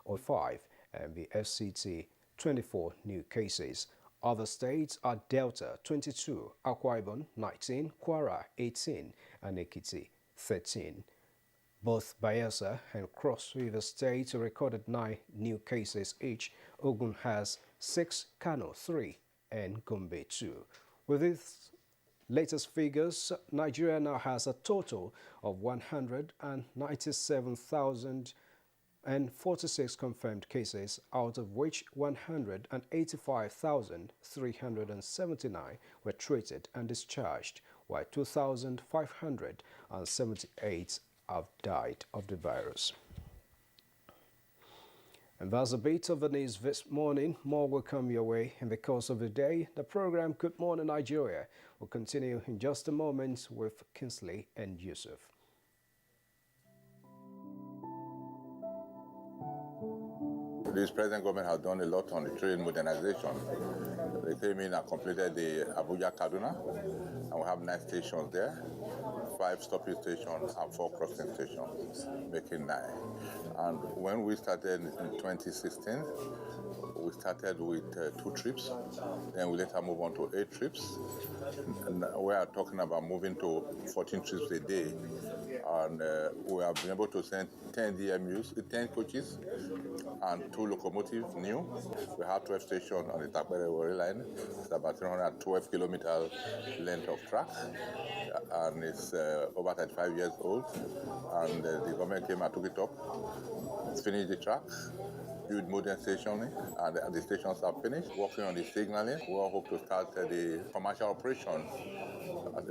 or 5, and the FCT 24 new cases. Other states are Delta 22, Akwa Ibom 19, Kwara 18, and Ekiti 13. Both Bayelsa and Cross River State recorded 9 new cases each. Ogun has 6, Kano 3, and Gombe 2. With these latest figures, Nigeria now has a total of 197,046 confirmed cases, out of which 185,379 were treated and discharged, while 2,578 have died of the virus. And that's a bit of the news this morning. More will come your way in the course of the day. The program Good Morning Nigeria will continue in just a moment with Kingsley and Yusuf. This present government has done a lot on the train modernization. They came in and completed the Abuja Kaduna, and we have 9 stations there, 5 stopping stations and 4 crossing stations, making 9. And when we started in 2016, we started with 2 trips, then we later moved on to 8 trips. And we are talking about moving to 14 trips a day. And we have been able to send 10 DMUs, 10 coaches, and 2 locomotives new. We have 12 stations on the Takwere line. It's about 312 kilometer length of track, and it's over 35 years old. And the government came and took it up, finished the track, build modern stationing, and the stations are finished. Working on the signaling, we all hope to start the commercial operation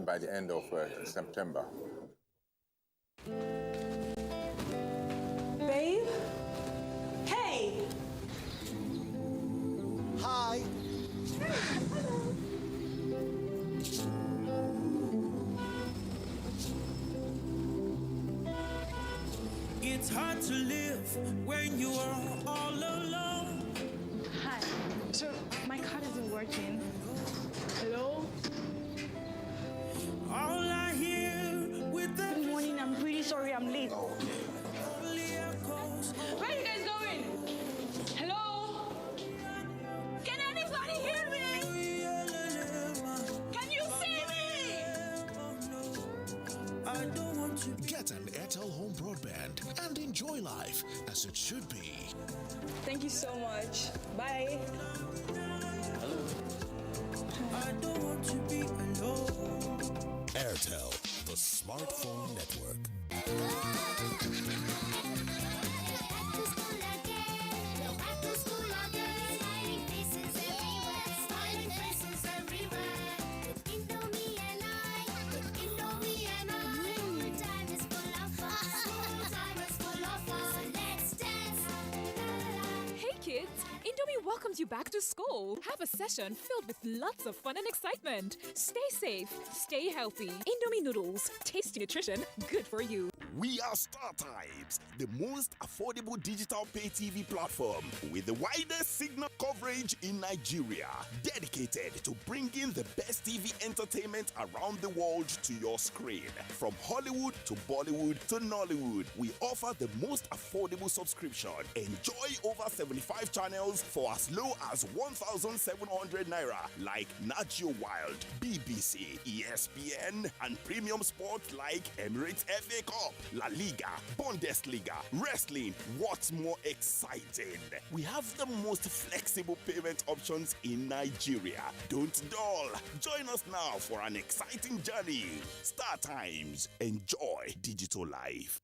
by the end of September. Babe? Hey! Hi! It's hard to live when you are all alone. Hi. So, my card isn't working. Hello? All I hear with the Good morning, I'm really sorry I'm late. only echoes. Where are you guys going? Hello? Can anybody hear me? Can you see me? I don't want to. Get an Airtel Home Broadband and enjoy life as it should be. Thank you so much. Bye. I don't want to be alone. Airtel, the smartphone network. Indomie welcomes you back to school. Have a session filled with lots of fun and excitement. Stay safe, stay healthy. Indomie noodles, tasty nutrition, good for you. We are StarTimes, the most affordable digital pay TV platform with the widest signal coverage in Nigeria. Dedicated to bringing the best TV entertainment around the world to your screen. From Hollywood to Bollywood to Nollywood, we offer the most affordable subscription. Enjoy over 75 channels for as low as 1,700 naira, like Nat Geo Wild, BBC, ESPN, and premium sports like Emirates FA Cup, La Liga, Bundesliga, wrestling. What's more exciting? We have the most flexible payment options in Nigeria. Don't dull. Join us now for an exciting journey. StarTimes. Enjoy digital life.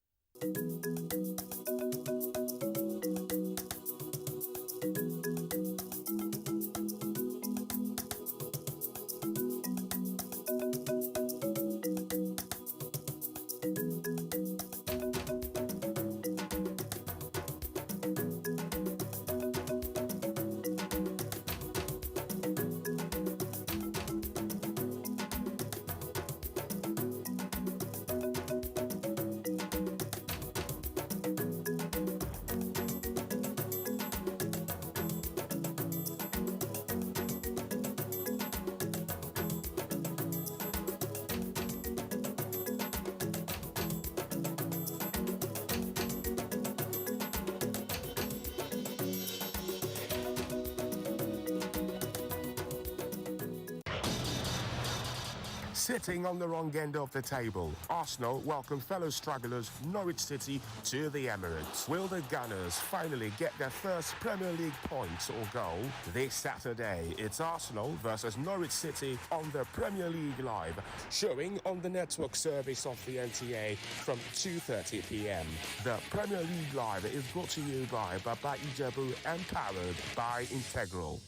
Sitting on the wrong end of the table, Arsenal welcome fellow stragglers Norwich City to the Emirates. Will the Gunners finally get their first Premier League point or goal? This Saturday, it's Arsenal versus Norwich City on the Premier League Live, showing on the network service of the NTA from 2:30 p.m. The Premier League Live is brought to you by Baba Ijebu and powered by Integral.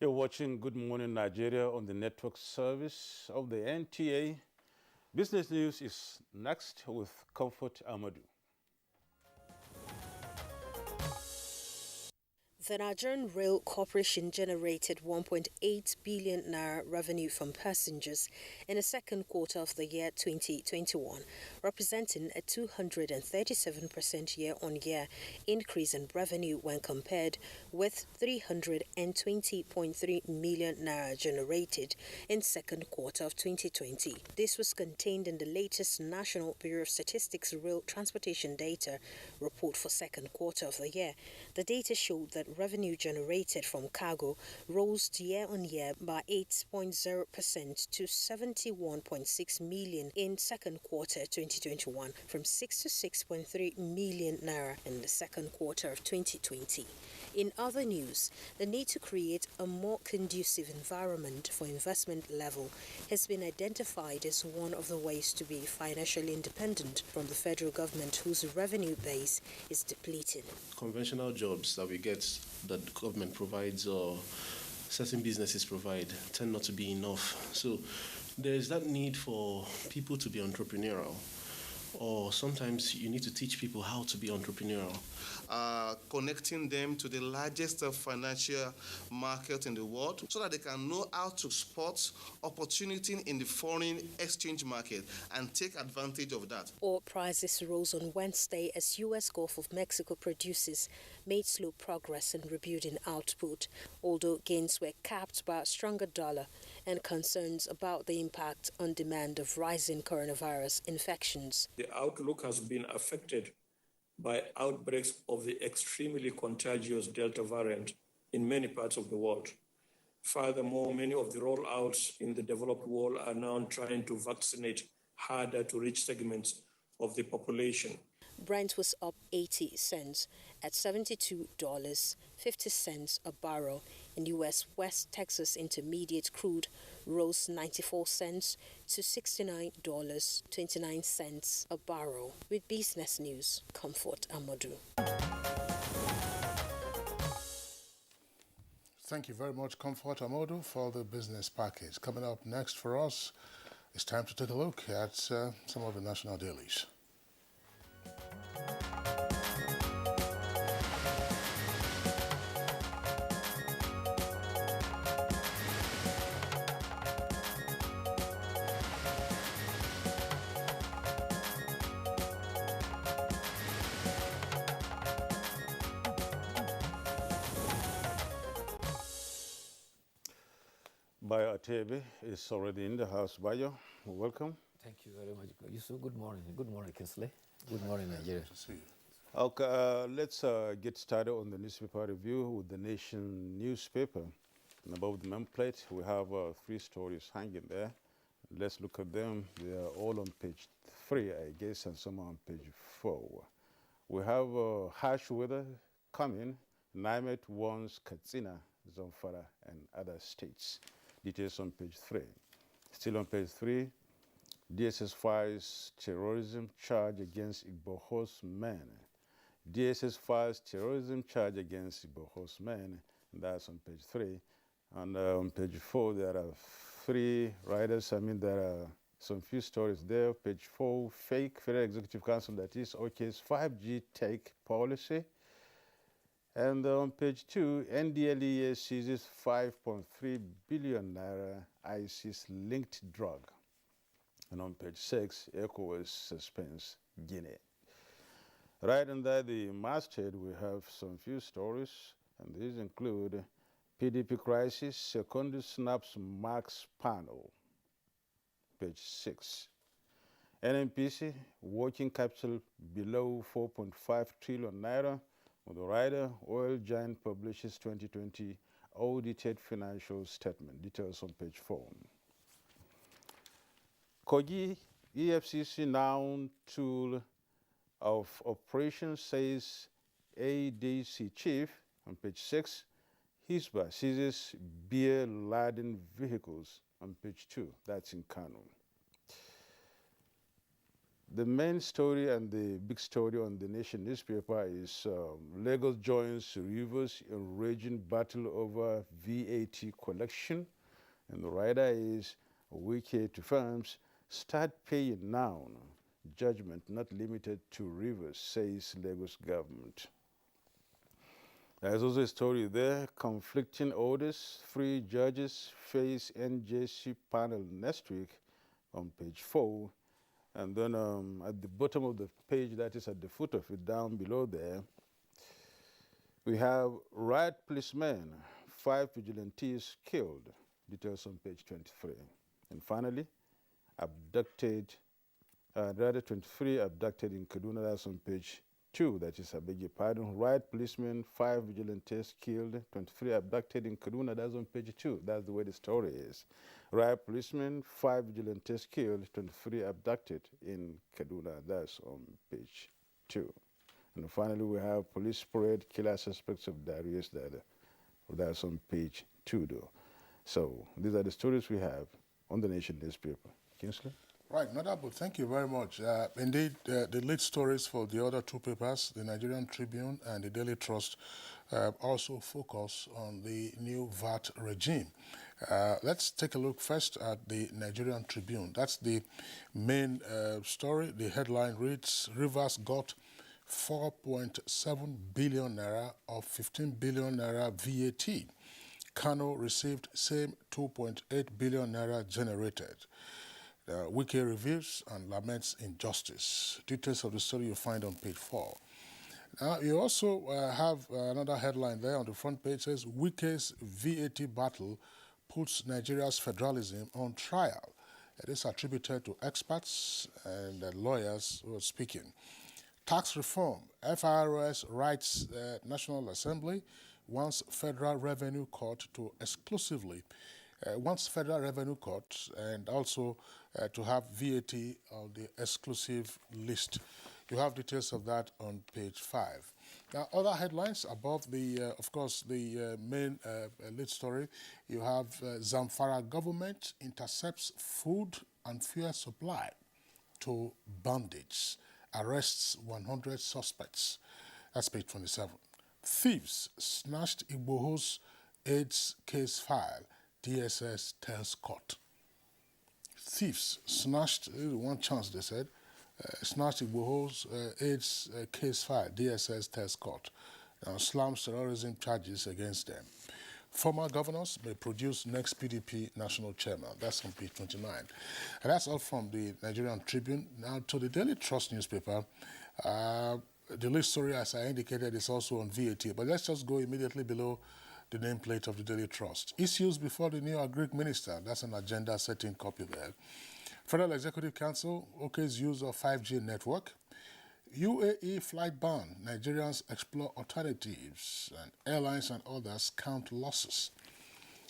You're watching Good Morning Nigeria on the network service of the NTA. Business News is next with Comfort Amadou. The Nigerian Rail Corporation generated 1.8 billion naira revenue from passengers in the second quarter of the year 2021, representing a 237% year-on-year increase in revenue when compared with 320.3 million naira generated in second quarter of 2020. This was contained in the latest National Bureau of Statistics Rail Transportation Data report for second quarter of the year. The data showed that revenue generated from cargo rose year-on-year by 8.0% to 71.6 million in second quarter 2021 from 66.3 million naira in the second quarter of 2020. In other news, the need to create a more conducive environment for investment level has been identified as one of the ways to be financially independent from the federal government, whose revenue base is depleting. Conventional jobs that we get that the government provides or certain businesses provide tend not to be enough. So there is that need for people to be entrepreneurial, or sometimes you need to teach people how to be entrepreneurial. Connecting them to the largest financial market in the world so that they can know how to spot opportunity in the foreign exchange market and take advantage of that. Oil prices rose on Wednesday as U.S. Gulf of Mexico producers made slow progress in rebuilding output, although gains were capped by a stronger dollar and concerns about the impact on demand of rising coronavirus infections. The outlook has been affected by outbreaks of the extremely contagious Delta variant in many parts of the world. Furthermore, many of the rollouts in the developed world are now trying to vaccinate harder to reach segments of the population. Brent was up 80 cents at $72.50 a barrel. In U.S. West Texas Intermediate crude rose 94 cents to $69.29 a barrel. With Business News, Comfort Amadou. Thank you very much, Comfort Amadou, for the business package. Coming up next for us, it's time to take a look at some of the national dailies. Bayo Atebe is already in the house. Bayo, welcome. Thank you very much. Yusuf, good morning. Good morning, Kinsley. Good morning, Nigeria. Good to see you. Okay, let's get started on the newspaper review with the Nation newspaper. And above the main plate, we have 3 stories hanging there. Let's look at them. They are all on page 3, I guess, and some are on page 4. We have harsh weather coming. NIMET warns Katsina, Zamfara, and other states. Details on page 3. Still on page 3, DSS files terrorism charge against Igboho's men. DSS files terrorism charge against Igboho's men. That's on page 3. And on page 4, there are 3 riders. There are some few stories there. Page 4, fake Federal Executive Council, that is OK's 5G tech policy. And on page 2, NDLEA seizes 5.3 billion naira ISIS-linked drug. And on page 6, ECOWAS suspends Guinea. Right under the masthead, we have some few stories, and these include PDP crisis, Secondus snaps Marx panel, page 6. NNPC, working capital below 4.5 trillion naira, On the rider, oil giant publishes 2020 audited financial statement. Details on page 4. Kogi EFCC noun tool of operation, says ADC chief on page 6. Hisba seizes beer-laden vehicles on page 2. That's in Kano. The main story and the big story on the Nation newspaper is Lagos joins Rivers in raging battle over VAT collection. And the rider is Wike to firms, start paying now. Judgment not limited to Rivers, says Lagos government. There's also a story there, conflicting orders, 3 judges face NJC panel next week on page 4. And then at the bottom of the page, that is at the foot of it, down below there, we have riot policemen, 5 vigilantes killed. Details on page 23. And finally, 23 abducted in Kaduna, that's on page 2, that is, I beg your pardon. Riot policemen, 5 vigilantes killed, 23 abducted in Kaduna, that's on page 2. That's the way the story is. Riot policemen, 5 vigilantes killed, 23 abducted in Kaduna, that's on page 2. And finally, we have police parade, killer suspects of Darius Dada. That's on page 2, though. So these are the stories we have on the Nation newspaper. Kingsley? Right, Nadabo, thank you very much. Indeed, the lead stories for the other 2 papers, the Nigerian Tribune and the Daily Trust, also focus on the new VAT regime. Let's take a look first at the Nigerian Tribune. That's the main story. The headline reads, Rivers got 4.7 billion naira of 15 billion naira VAT. Kano received same 2.8 billion naira generated. Wike reviews and laments injustice. Details of the story you find on page 4. Now, you also have another headline there on the front page, says, Wike's VAT battle puts Nigeria's federalism on trial. It is attributed to experts and lawyers who are speaking. Tax reform. FIRS writes National Assembly wants Federal Revenue Court to exclusively and also to have VAT on the exclusive list. You have details of that on page 5. Now, other headlines above the, of course, the main lead story, you have Zamfara government intercepts food and fuel supply to bandits, arrests 100 suspects. That's page 27. Thieves snatched Igboho's AIDS case file, DSS tells court. Thieves snatched, one chance they said, snatched Igboho's AIDS case file, DSS tells court. Now slams terrorism charges against them. Former governors may produce next PDP national chairman. That's on page 29. And that's all from the Nigerian Tribune. Now to the Daily Trust newspaper. The lead story, as I indicated, is also on VAT. But let's just go immediately below the nameplate of the Daily Trust. Issues before the new Agric Minister. That's an agenda-setting copy there. Federal Executive Council, OK's use of 5G network. UAE flight ban. Nigerians explore alternatives. And airlines and others count losses.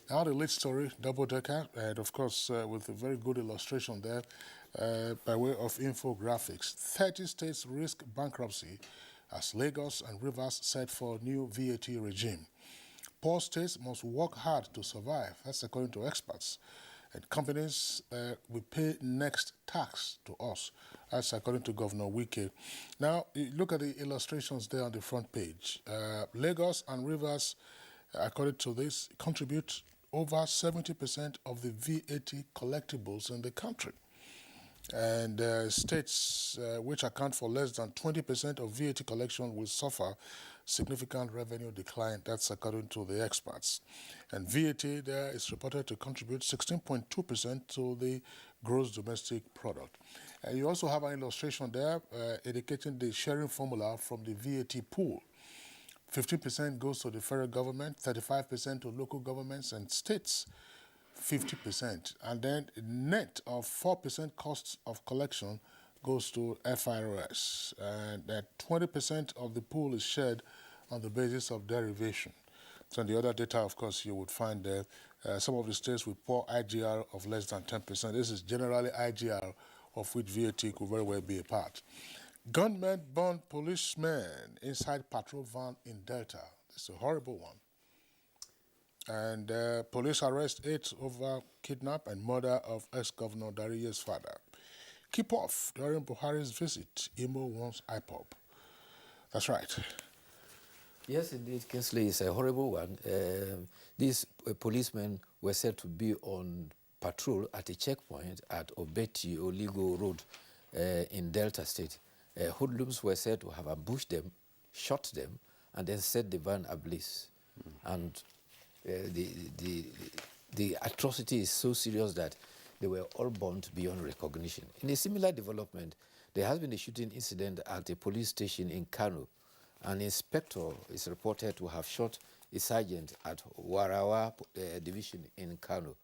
Now the lead story, double-decker, and of course with a very good illustration there by way of infographics. 30 states risk bankruptcy as Lagos and Rivers set for new VAT regime. Poor states must work hard to survive. That's according to experts. And companies will pay next tax to us. That's according to Governor Wike. Now, you look at the illustrations there on the front page. Lagos and Rivers, according to this, contribute over 70% of the VAT collectibles in the country. And states which account for less than 20% of VAT collection will suffer significant revenue decline. That's according to the experts. And VAT there is reported to contribute 16.2% to the gross domestic product. And you also have an illustration there indicating the sharing formula from the VAT pool. 15% goes to the federal government, 35% to local governments and states, 50%. And then net of 4% costs of collection goes to FIRS. And that 20% of the pool is shared on the basis of derivation. So in the other data, of course, you would find there some of the states with poor IGR of less than 10%. This is generally IGR, of which VAT could very well be a part. Gunmen burn policemen inside patrol van in Delta. It's a horrible one. And police arrest 8 over kidnap and murder of ex-governor Dariye's father. Keep off during Buhari's visit. Imo wants IPOB. That's right. Yes, indeed, Kingsley, is a horrible one. These policemen were said to be on patrol at a checkpoint at Obeti Oligo Road in Delta State. Hoodlums were said to have ambushed them, shot them, and then set the van ablaze. And the atrocity is so serious that they were all burnt beyond recognition. In a similar development, there has been a shooting incident at a police station in Kano. An inspector is reported to have shot a sergeant at Warawa division in Kano.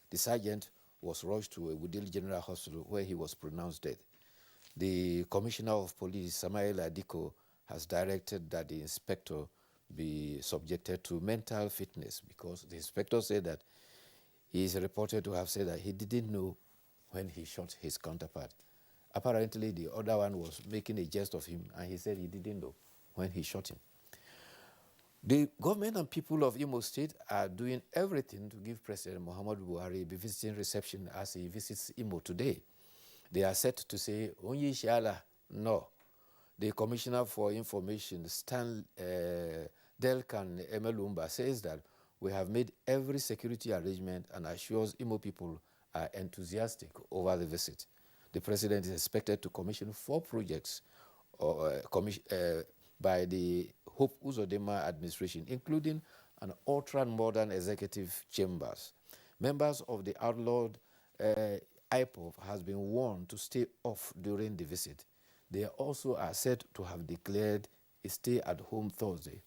The sergeant was rushed to a Wudil General Hospital where he was pronounced dead. The Commissioner of Police, Samuel Adiko, has directed that the inspector be subjected to mental fitness because the inspector said that he is reported to have said that he didn't know when he shot his counterpart. Apparently, the other one was making a jest of him, and he said he didn't know when he shot him. The government and people of Imo State are doing everything to give President Muhammadu Buhari a visiting reception as he visits Imo today. They are set to say, Onyi Shala, no. The Commissioner for Information, Stan Delkan Emelumba, says that we have made every security arrangement and assures Imo people are enthusiastic over the visit. The President is expected to commission 4 projects by the Hope Uzodinma administration, including an ultra-modern executive chambers. Members of the outlawed IPOB has been warned to stay off during the visit. They also are said to have declared a stay-at-home Thursday.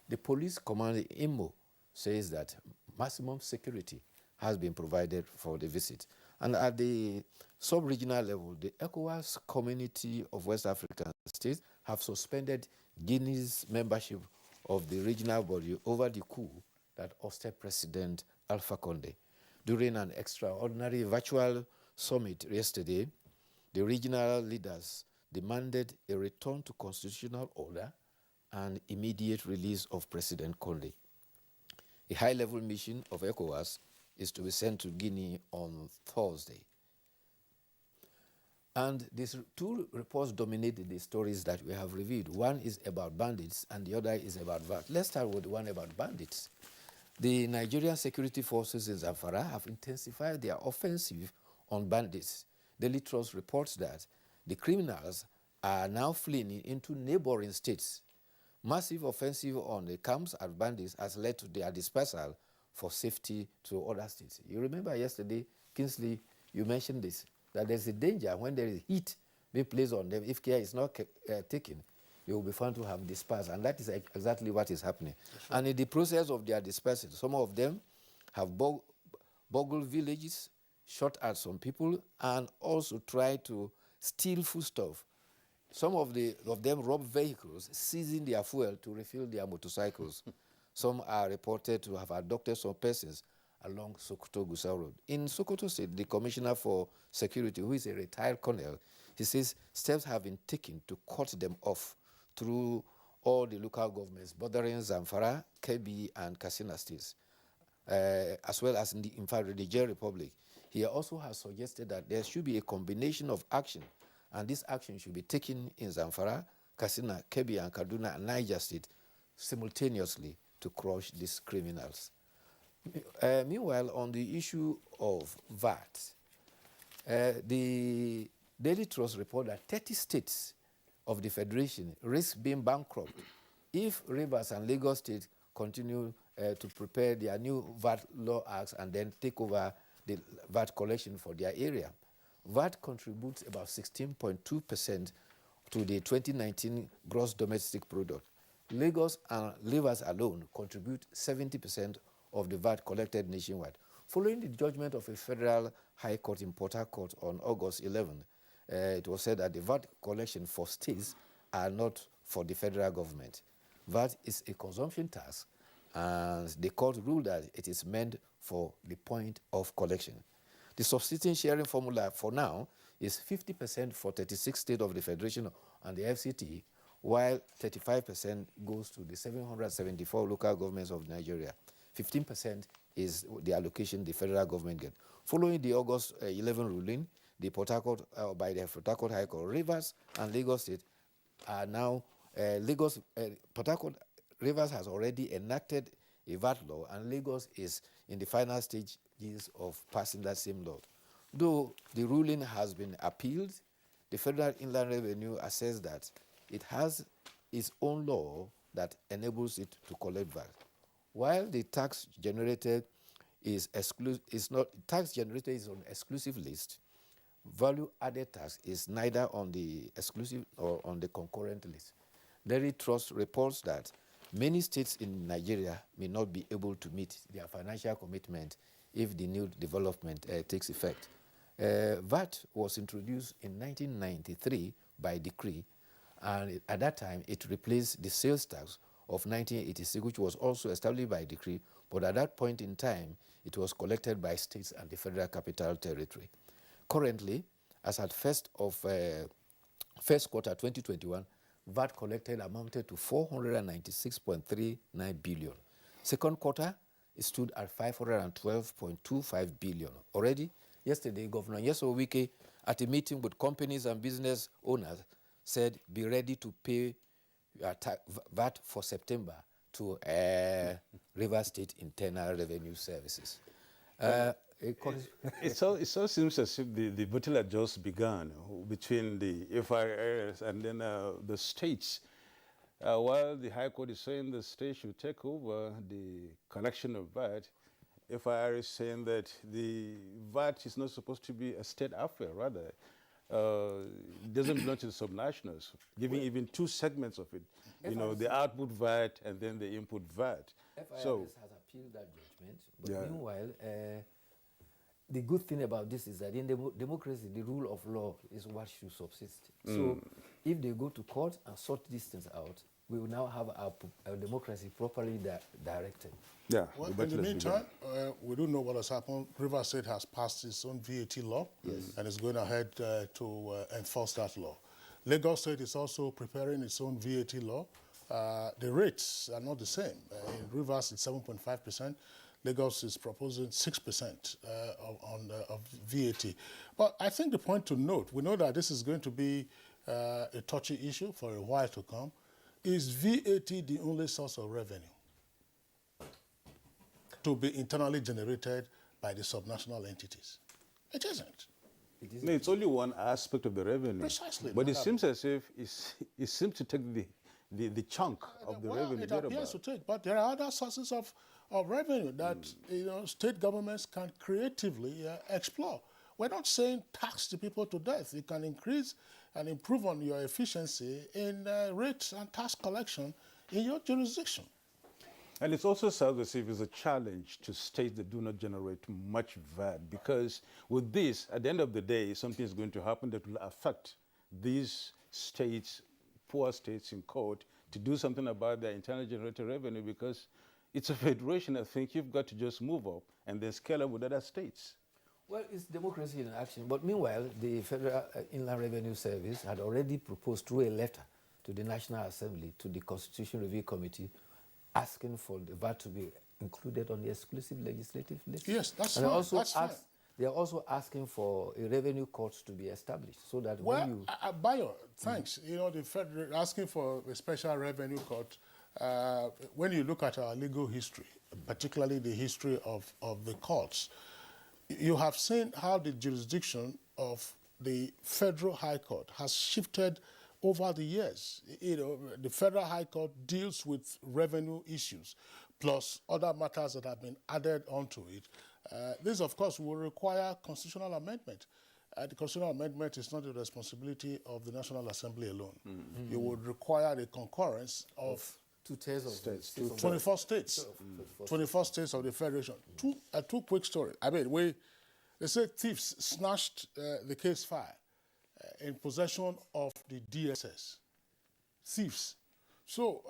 The police command in Imo says that maximum security has been provided for the visit. And at the sub-regional level, the ECOWAS community of West African states have suspended Guinea's membership of the regional body over the coup that ousted President Alpha Conde. During an extraordinary virtual summit yesterday, the regional leaders demanded a return to constitutional order and immediate release of President Conde. A high-level mission of ECOWAS is to be sent to Guinea on Thursday. And these 2 reports dominated the stories that we have reviewed. One is about bandits and the other is about VAT. Let's start with the one about bandits. The Nigerian security forces in Zamfara have intensified their offensive on bandits. Daily Trust reports that the criminals are now fleeing into neighboring states. Massive offensive on the camps and bandits has led to their dispersal for safety to other states. You remember yesterday, Kingsley, you mentioned this, that there's a danger when there is heat being placed on them. If care is not taken, they will be found to have dispersed, and that is exactly what is happening. Sure. And in the process of their dispersal, some of them have boggled villages, shot at some people, and also tried to steal foodstuff. Some of them robbed vehicles, seizing their fuel to refill their motorcycles. Some are reported to have abducted some persons along Sokoto-Gusau Road. In Sokoto State, the Commissioner for Security, who is a retired colonel, he says steps have been taken to cut them off through all the local governments bordering Zamfara, Kebbi, and Katsina states, as well as in fact, the Niger Republic. He also has suggested that there should be a combination of action, and this action should be taken in Zamfara, Katsina, Kebbi, and Kaduna, and Niger State simultaneously to crush these criminals. Meanwhile, on the issue of VAT, the Daily Trust report that 30 states of the Federation risk being bankrupt if Rivers and Lagos State continue to prepare their new VAT law acts and then take over the VAT collection for their area. VAT contributes about 16.2% to the 2019 gross domestic product. Lagos and Rivers alone contribute 70% of the VAT collected nationwide. Following the judgment of a federal high court in Port Harcourt on August 11, it was said that the VAT collection for states are not for the federal government. VAT is a consumption tax, and the court ruled that it is meant for the point of collection. The subsistence sharing formula for now is 50% for 36 states of the Federation and the FCT, while 35% goes to the 774 local governments of Nigeria. 15% is the allocation the federal government gets. Following the August 11 ruling, the Port Harcourt, by the Port Harcourt High Court, Rivers and Lagos State are now, Port Harcourt, Rivers has already enacted a VAT law, and Lagos is in the final stages of passing that same law. Though the ruling has been appealed, the Federal Inland Revenue assessed that it has its own law that enables it to collect VAT. While the tax generated is on exclusive list, value-added tax is neither on the exclusive or on the concurrent list. Daily Trust reports that many states in Nigeria may not be able to meet their financial commitment if the new development takes effect. VAT was introduced in 1993 by decree, and at that time it replaced the sales tax of 1986, which was also established by decree, but at that point in time it was collected by states and the Federal Capital Territory. Currently, as at first quarter 2021, VAT collected amounted to 496.39 billion. Second quarter, it stood at 512.25 billion. Already, yesterday, Governor Nyesom Wike, at a meeting with companies and business owners, said be ready to pay VAT for September to Rivers State Internal Revenue Services. It so seems as if the battle had just begun between the FIRs and then the states. While the High Court is saying the states should take over the collection of VAT, FIR is saying that the VAT is not supposed to be a state affair, rather. It doesn't belong to the subnationals, giving even two segments of it. You know, the output VAT and then the input VAT. FIRS has appealed that judgment, but meanwhile, the good thing about this is that in democracy, the rule of law is what should subsist. So if they go to court and sort these things out, we will now have our democracy properly directed. Yeah. Well, in the meantime, we don't know what has happened. Rivers State has passed its own VAT law and is going ahead to enforce that law. Lagos State is also preparing its own VAT law. The rates are not the same. In Rivers, it's 7.5%. Lagos is proposing 6% of VAT. But I think the point to note, we know that this is going to be a touchy issue for a while to come. Is VAT the only source of revenue to be internally generated by the subnational entities? It isn't. No, it's only one aspect of the revenue. Precisely. But it seems as if it seems to take the chunk of the revenue. It appears to take, but there are other sources of revenue that state governments can creatively explore. We're not saying tax the people to death. You can increase and improve on your efficiency in rates and tax collection in your jurisdiction. And it's also sounds as if it's a challenge to states that do not generate much VAT, because with this, at the end of the day, something is going to happen that will affect these states, poor states in court, to do something about their internally generated revenue, because it's a federation. I think you've got to just move up and then scale up with other states. Well, it's democracy in action. But meanwhile, the Federal Inland Revenue Service had already proposed through a letter to the National Assembly, to the Constitution Review Committee, asking for the VAT to be included on the exclusive legislative list. Yes, that's and right. They are also asking for a revenue court to be established, so that when you... Bayo, thanks. You know, the federal asking for a special revenue court, when you look at our legal history, particularly the history of the courts, you have seen how the jurisdiction of the Federal High Court has shifted over the years. You know, the Federal High Court deals with revenue issues, plus other matters that have been added onto it. This, of course, will require constitutional amendment. The constitutional amendment is not the responsibility of the National Assembly alone. You would require the concurrence of 2/3 of states. 24 states. 24 states of the Federation. Two quick stories. I mean, they say thieves snatched the case file in possession of the DSS. Thieves. So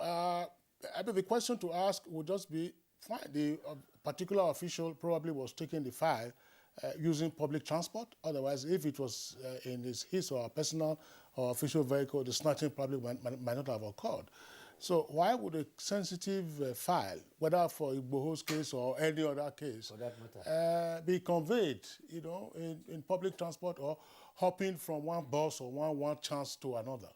I mean, the question to ask would just be, fine, the particular official probably was taking the file using public transport. Otherwise, if it was in his or her personal or official vehicle, the snatching probably might not have occurred. So why would a sensitive file, whether for Igboho's case or any other case, for that matter, be conveyed, you know, in public transport or hopping from one bus or one chance to another?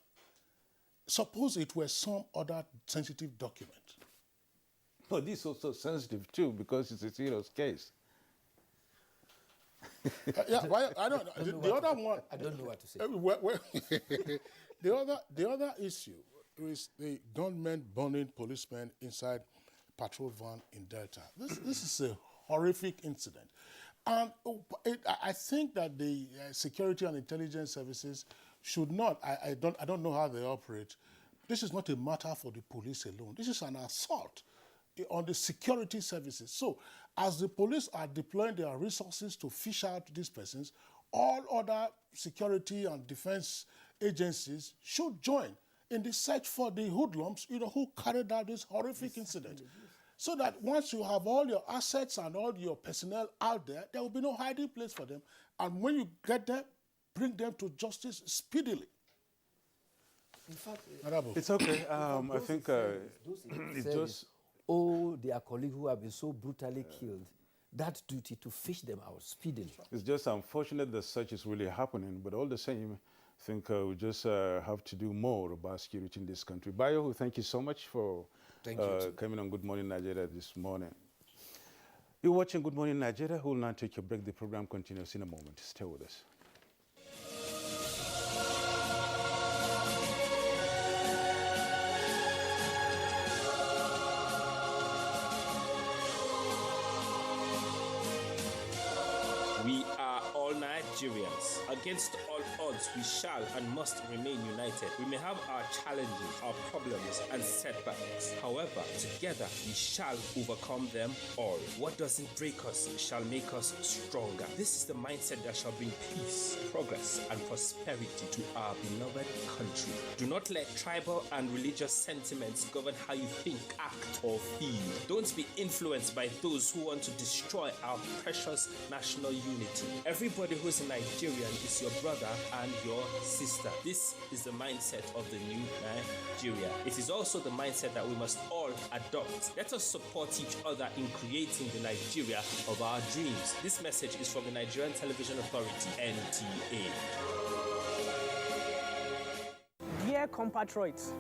Suppose it were some other sensitive document. But this is also sensitive too because it's a serious case. Yeah, well, I don't know. The other one. I don't know what to say. The other issue is the gunmen burning policemen inside patrol van in Delta. This is a horrific incident, and I think that the security and intelligence services should not. I don't know how they operate. This is not a matter for the police alone. This is an assault on the security services. So, as the police are deploying their resources to fish out these persons, all other security and defense agencies should join in the search for the hoodlums, you know, who carried out this horrific incident. So that once you have all your assets and all your personnel out there, there will be no hiding place for them. And when you get them, bring them to justice speedily. In fact, it's okay. I think it just their colleagues who have been so brutally killed, that duty to fish them out speedily. It's just unfortunate that such is really happening, but all the same, I think we just have to do more about security in this country. Bayo, thank you so much for coming on Good Morning Nigeria this morning. You're watching Good Morning Nigeria. We'll now take a break. The program continues in a moment. Stay with us. We are all Nigerians. Against all odds, we shall and must remain united. We may have our challenges, our problems, and setbacks. However, together we shall overcome them all. What doesn't break us shall make us stronger. This is the mindset that shall bring peace, progress, and prosperity to our beloved country. Do not let tribal and religious sentiments govern how you think, act, or feel. Don't be influenced by those who want to destroy our precious national unity. Everybody who is a Nigerian is your brother and your sister. This is the mindset of the new Nigeria. It is also the mindset that we must all adopt. Let us support each other in creating the Nigeria of our dreams. This message is from the Nigerian Television Authority, NTA. Dear compatriots,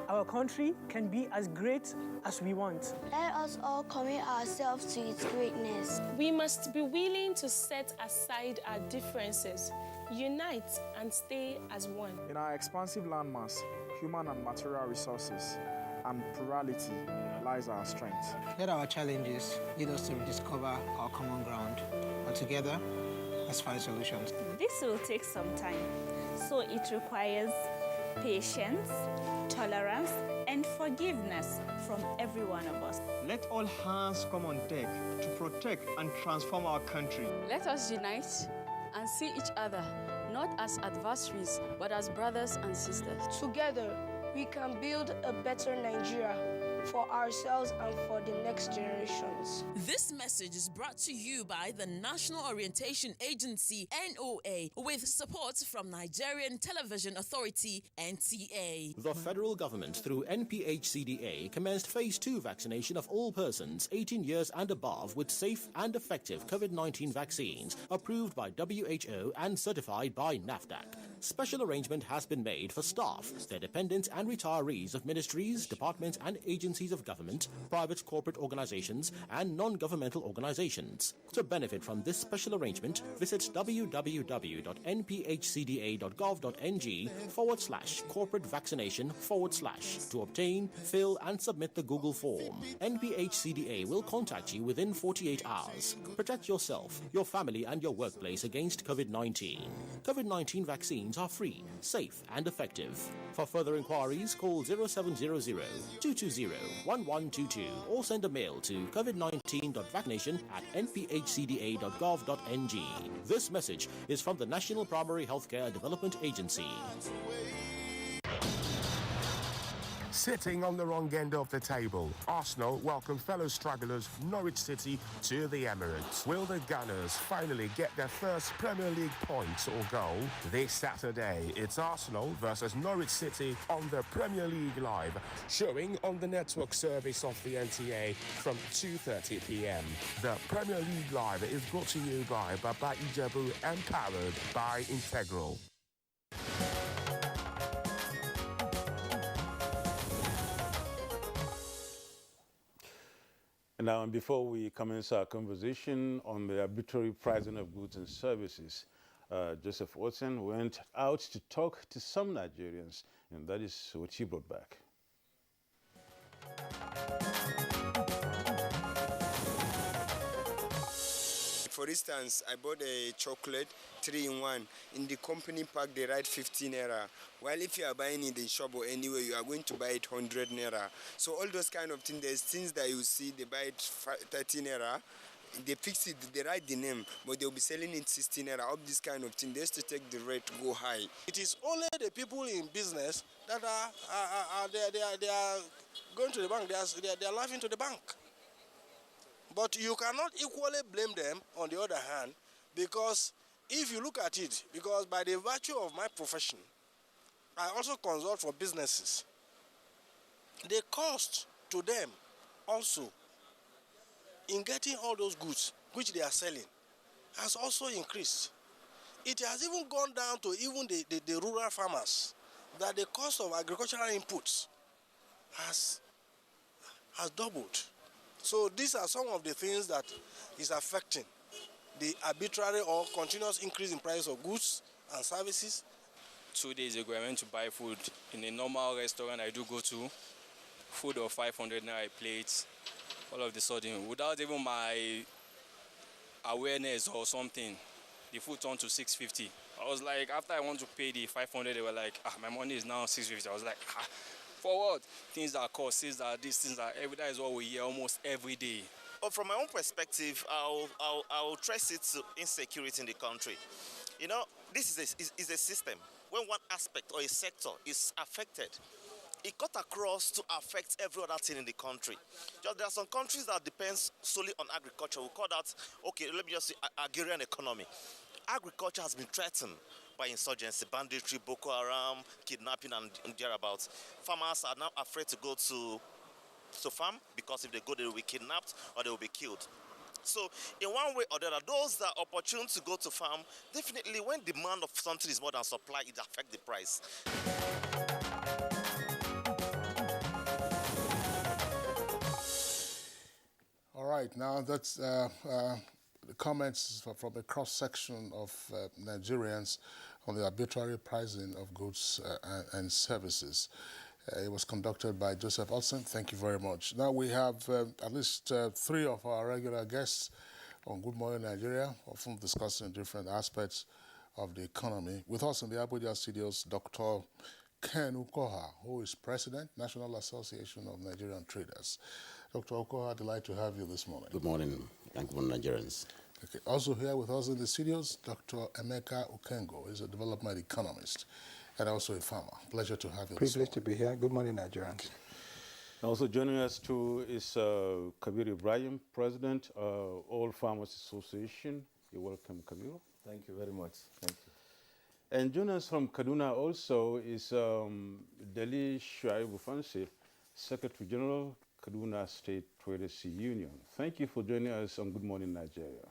our country can be as great as we want. Let us all commit ourselves to its greatness. We must be willing to set aside our differences, unite and stay as one. In our expansive landmass, human and material resources, and plurality lies our strength. Let our challenges lead us to rediscover our common ground, and together, let's find solutions. This will take some time, so it requires patience, tolerance, and forgiveness from every one of us. Let all hands come on deck to protect and transform our country. Let us unite and see each other not as adversaries, but as brothers and sisters. Together, we can build a better Nigeria for ourselves and for the next generations. This message is brought to you by the National Orientation Agency, NOA, with support from Nigerian Television Authority, NTA. The federal government, through NPHCDA, commenced Phase 2 vaccination of all persons 18 years and above with safe and effective COVID-19 vaccines, approved by WHO and certified by NAFDAC. Special arrangement has been made for staff, their dependents and retirees of ministries, departments and agencies of government, private corporate organizations and non-governmental organizations. To benefit from this special arrangement, visit www.nphcda.gov.ng/corporate vaccination/ to obtain, fill and submit the Google form. NPHCDA will contact you within 48 hours. Protect yourself, your family and your workplace against COVID-19. COVID-19 vaccines are free, safe and effective. For further inquiries, call 0700-220-1122 or send a mail to covid19.vaccination@nphcda.gov.ng. This message is from the National Primary Healthcare Development Agency. Sitting on the wrong end of the table, Arsenal welcome fellow stragglers Norwich City to the Emirates. Will the Gunners finally get their first Premier League points or goal? This Saturday, it's Arsenal versus Norwich City on the Premier League Live, showing on the network service of the NTA from 2:30 p.m. The Premier League Live is brought to you by Baba Ijebu and powered by Integral. Now, and before we commence our conversation on the arbitrary pricing of goods and services, Joseph Watson went out to talk to some Nigerians, and that is what he brought back. For instance, I bought a chocolate 3-in-1. In the company pack, they write 15 naira. While if you are buying in the shop or anywhere, you are going to buy it 100 naira. So all those kind of things, there's things that you see, they buy it 30 naira. They fix it, they write the name, but they'll be selling it 16 naira. All this kind of thing, they used to take the rate to go high. It is only the people in business that they are going to the bank, they are laughing to the bank. But you cannot equally blame them on the other hand, because if you look at it, because by the virtue of my profession, I also consult for businesses. The cost to them also in getting all those goods which they are selling has also increased. It has even gone down to even the rural farmers, that the cost of agricultural inputs has doubled. So these are some of the things that is affecting the arbitrary or continuous increase in price of goods and services. 2 days ago, I went to buy food in a normal restaurant I do go to. Food of 500 naira a plate. All of a sudden, without even my awareness or something, the food turned to 650. I was like, after I want to pay the 500, they were like, my money is now 650. I was like, for what? Things that cost, things that this, things that every, that is what we hear almost every day. But from my own perspective, I'll trace it to insecurity in the country. You know, this is a system. When one aspect or a sector is affected, it cut across to affect every other thing in the country. Just there are some countries that depend solely on agriculture. We call that, okay, let me just say agrarian economy. Agriculture has been threatened by insurgency, banditry, Boko Haram, kidnapping, and thereabouts. Farmers are now afraid to go to farm because if they go, they will be kidnapped or they will be killed. So, in one way or the other, those that are opportune to go to farm, definitely when demand of something is more than supply, it affects the price. All right, now that's the comments from a cross-section of Nigerians on the arbitrary pricing of goods and services. It was conducted by Joseph Olsen. Thank you very much. Now we have at least 3 of our regular guests on Good Morning Nigeria, often discussing different aspects of the economy. With us in the Abuja studios, Dr. Ken Ukoha, who is President, National Association of Nigerian Traders. Dr. Ukoha, delighted to have you this morning. Good morning, and good morning, Nigerians. Okay. Also here with us in the studios, Dr. Emeka Ukengo, is a development economist and also a farmer. Pleasure to have you. Privileged to be here. Good morning, Nigerians. Okay. Also joining us too is Kabir Ibrahim, President of All Farmers Association. You're welcome, Kabir. Thank you very much. Thank you. And joining us from Kaduna also is Deli Shuaibu Fansi, Secretary General, Kaduna State Traders Union. Thank you for joining us on Good Morning Nigeria.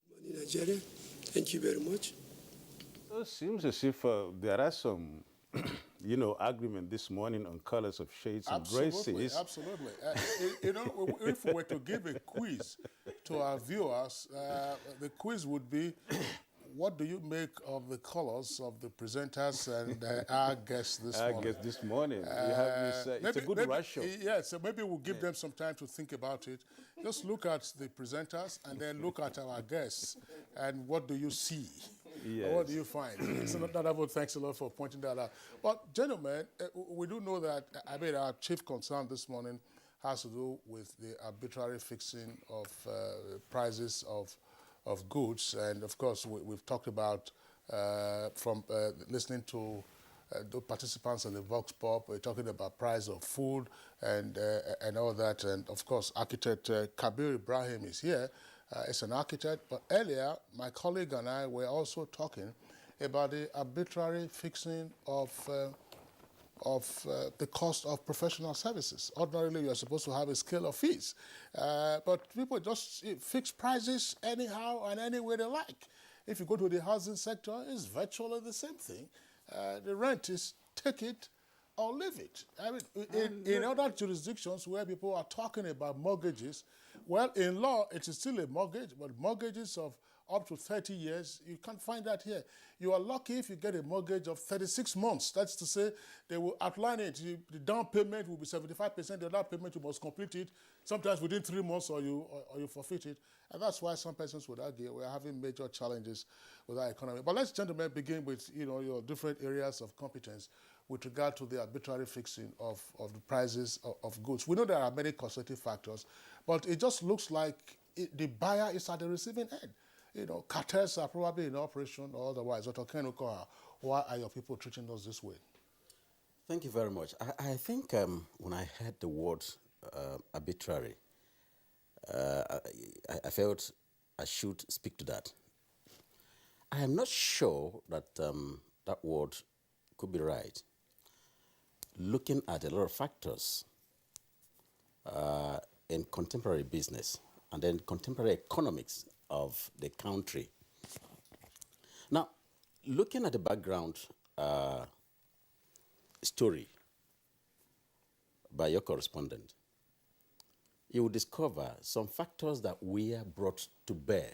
Good morning, Nigeria. Thank you very much. It seems as if there are some, agreement this morning on colors of shades and graces. Absolutely. If we were to give a quiz to our viewers, the quiz would be, what do you make of the colors of the presenters and our guests this morning? Our guests this morning. We have this, it's a good ratio. Yeah, so maybe we'll give them some time to think about it. Just look at the presenters and then look at our guests and what do you see? Yes. What do you find? So thanks a lot for pointing that out. But gentlemen, we do know that, our chief concern this morning has to do with the arbitrary fixing of prices of goods. And of course, we've talked about, from listening to the participants in the Vox Pop. We're talking about price of food and all that. And of course, architect Kabir Ibrahim is here. He's an architect. But earlier, my colleague and I were also talking about the arbitrary fixing of the cost of professional services. Ordinarily, you're supposed to have a scale of fees. But people just fix prices anyhow and any way they like. If you go to the housing sector, it's virtually the same thing. The rent is take it or leave it. I mean, in other jurisdictions where people are talking about mortgages, well, in law, it is still a mortgage, but mortgages of up to 30 years, you can't find that here. You are lucky if you get a mortgage of 36 months. That's to say, they will outline it. The down payment will be 75%. The down payment, you must complete it, sometimes within 3 months, or you forfeit it. And that's why some persons would argue we're having major challenges with our economy. But let's, gentlemen, begin with your different areas of competence with regard to the arbitrary fixing of the prices of goods. We know there are many causative factors, but it just looks like the buyer is at the receiving end. Cartels are probably in operation or otherwise. Why are your people treating us this way? Thank you very much. I think when I heard the word arbitrary, I felt I should speak to that. I am not sure that that word could be right. Looking at a lot of factors in contemporary business and then contemporary economics of the country. Now, looking at the background story by your correspondent, you will discover some factors that were brought to bear,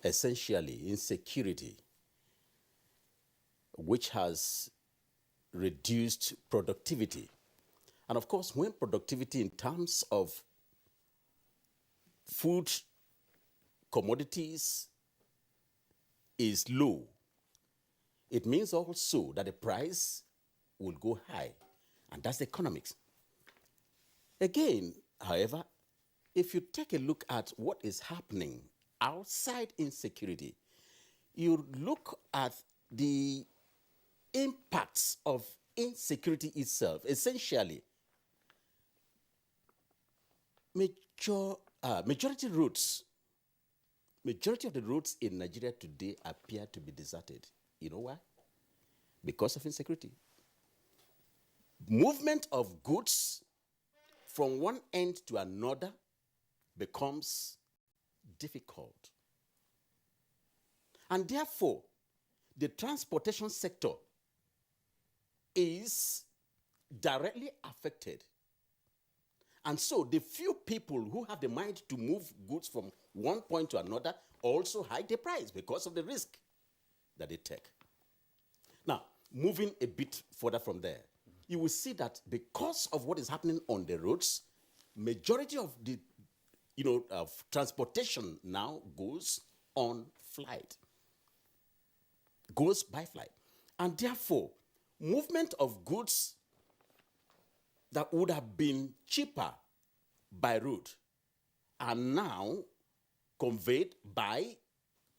essentially insecurity, which has reduced productivity. And of course, when productivity in terms of food commodities is low, it means also that the price will go high, and that's the economics. Again, however, if you take a look at what is happening outside insecurity, you look at the impacts of insecurity itself. Essentially, majority of the roads in Nigeria today appear to be deserted. You know why? Because of insecurity. Movement of goods from one end to another becomes difficult. And therefore, the transportation sector is directly affected. And so the few people who have the mind to move goods from one point to another also hike the price because of the risk that they take. Now, moving a bit further from there, you will see that because of what is happening on the roads, majority of the of transportation now goes on flight, goes by flight. And therefore, movement of goods that would have been cheaper by road are now conveyed by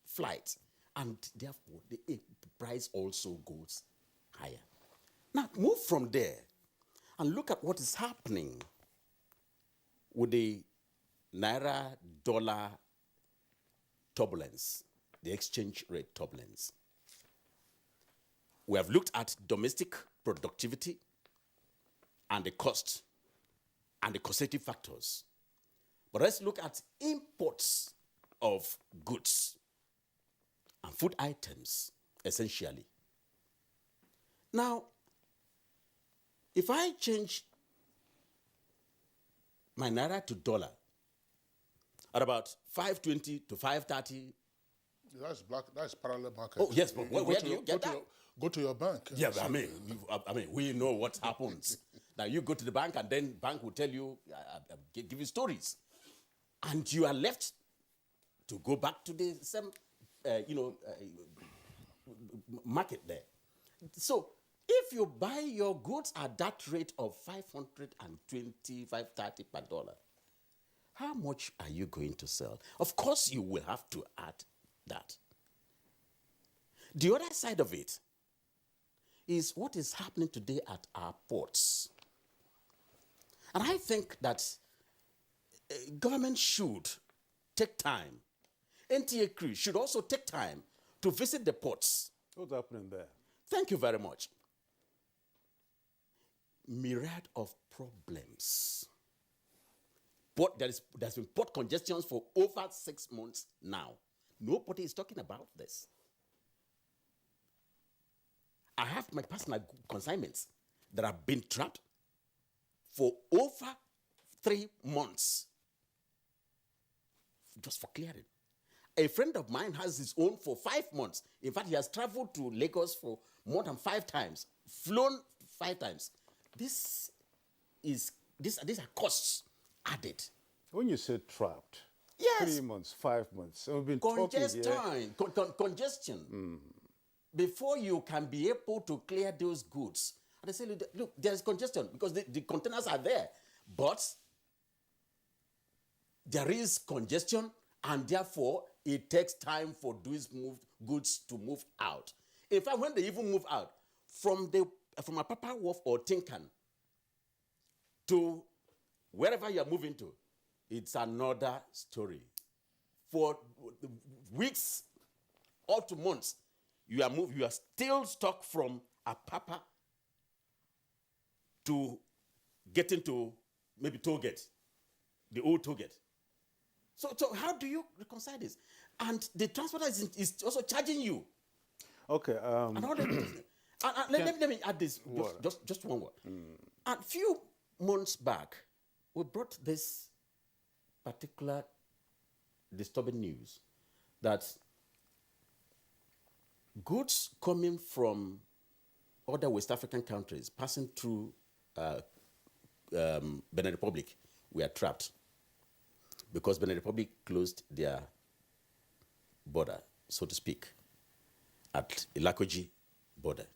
flight. And therefore, the price also goes higher. Now, move from there and look at what is happening with the Naira-dollar turbulence, the exchange rate turbulence. We have looked at domestic productivity and the cost and the causative factors. But let's look at imports of goods and food items, essentially. Now, if I change my Naira to dollar at about 520 to 530. That's parallel market. Oh, yes, but where do you get that? Go to your bank. Yeah, but I mean, we know what happens. Now, you go to the bank, and then bank will tell you, give you stories. And you are left to go back to the same, market there. So, if you buy your goods at that rate of 520, 530 per dollar, how much are you going to sell? Of course, you will have to add that. The other side of it is what is happening today at our ports. And I think that government should take time. NTA crew should also take time to visit the ports. What's happening there? Thank you very much. Myriad of problems. But there's been port congestions for over 6 months now. Nobody is talking about this. I have my personal consignments that have been trapped for over 3 months just for clearing. A friend of mine has his own for 5 months. In fact, he has traveled to Lagos for more than 5 times, flown 5 times. These are costs added. When you say trapped, yes, 3 months, 5 months, we've been congestion. Before you can be able to clear those goods. And they say, look, there's congestion because the containers are there. But there is congestion, and therefore it takes time for these goods to move out. In fact, when they even move out, from Apapa Wharf or Tinkan to wherever you're moving to, it's another story. For weeks or to months, you are still stuck from Apapa to getting to maybe tollgate, the old tollgate. So how do you reconcile this? And the transporter is also charging you. Okay. Let me add this, just one word. A few months back, we brought this particular disturbing news that goods coming from other West African countries passing through Benin Republic were trapped because Benin Republic closed their border, so to speak, at Ilakoji border.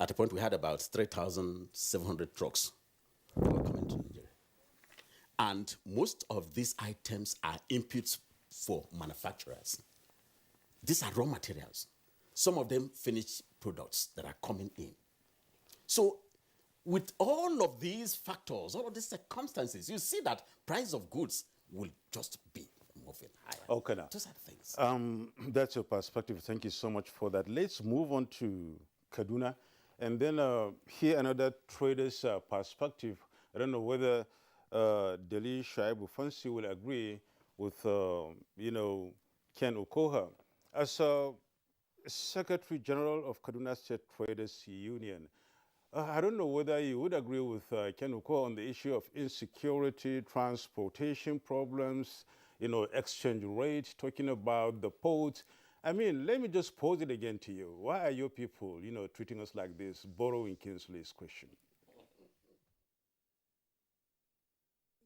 At a point, we had about 3,700 trucks that were coming to Nigeria. And most of these items are inputs for manufacturers. These are raw materials. Some of them finished products that are coming in. So with all of these factors, all of these circumstances, you see that price of goods will just be moving higher. Okay, now. Those are things. That's your perspective. Thank you so much for that. Let's move on to Kaduna and then hear another trader's perspective. I don't know whether Deli Shaibu Fansi will agree with, Ken Okoha. As Secretary General of Kaduna State Traders Union, I don't know whether you would agree with Ken Okoha on the issue of insecurity, transportation problems, exchange rate, talking about the ports. I mean, let me just pose it again to you. Why are your people, treating us like this, borrowing Kingsley's question?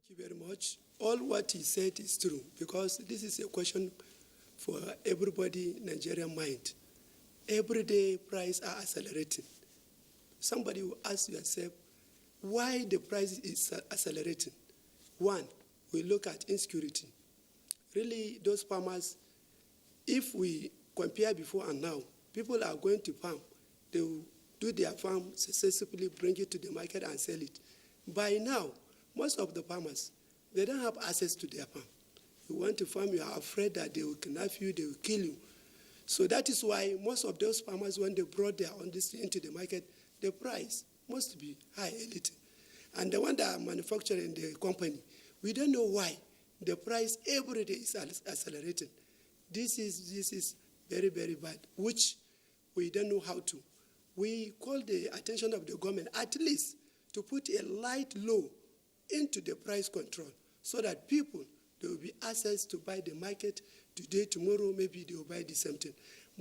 Thank you very much. All what he said is true, because this is a question for everybody in Nigerian mind. Every day, prices are accelerating. Somebody will ask yourself, why the price is accelerating? One, we look at insecurity. Really, those farmers, if we compare before and now, people are going to farm. They will do their farm successfully, bring it to the market and sell it. By now, most of the farmers, they don't have access to their farm. You want to farm, you are afraid that they will kidnap you, they will kill you. So that is why most of those farmers, when they brought their own into the market, the price must be high a little. And the one that are manufacturing the company, we don't know why the price every day is accelerating. This is very, very bad, which we don't know how to. We call the attention of the government at least to put a light law into the price control so that people, there will be access to buy the market today, tomorrow, maybe they will buy the same thing.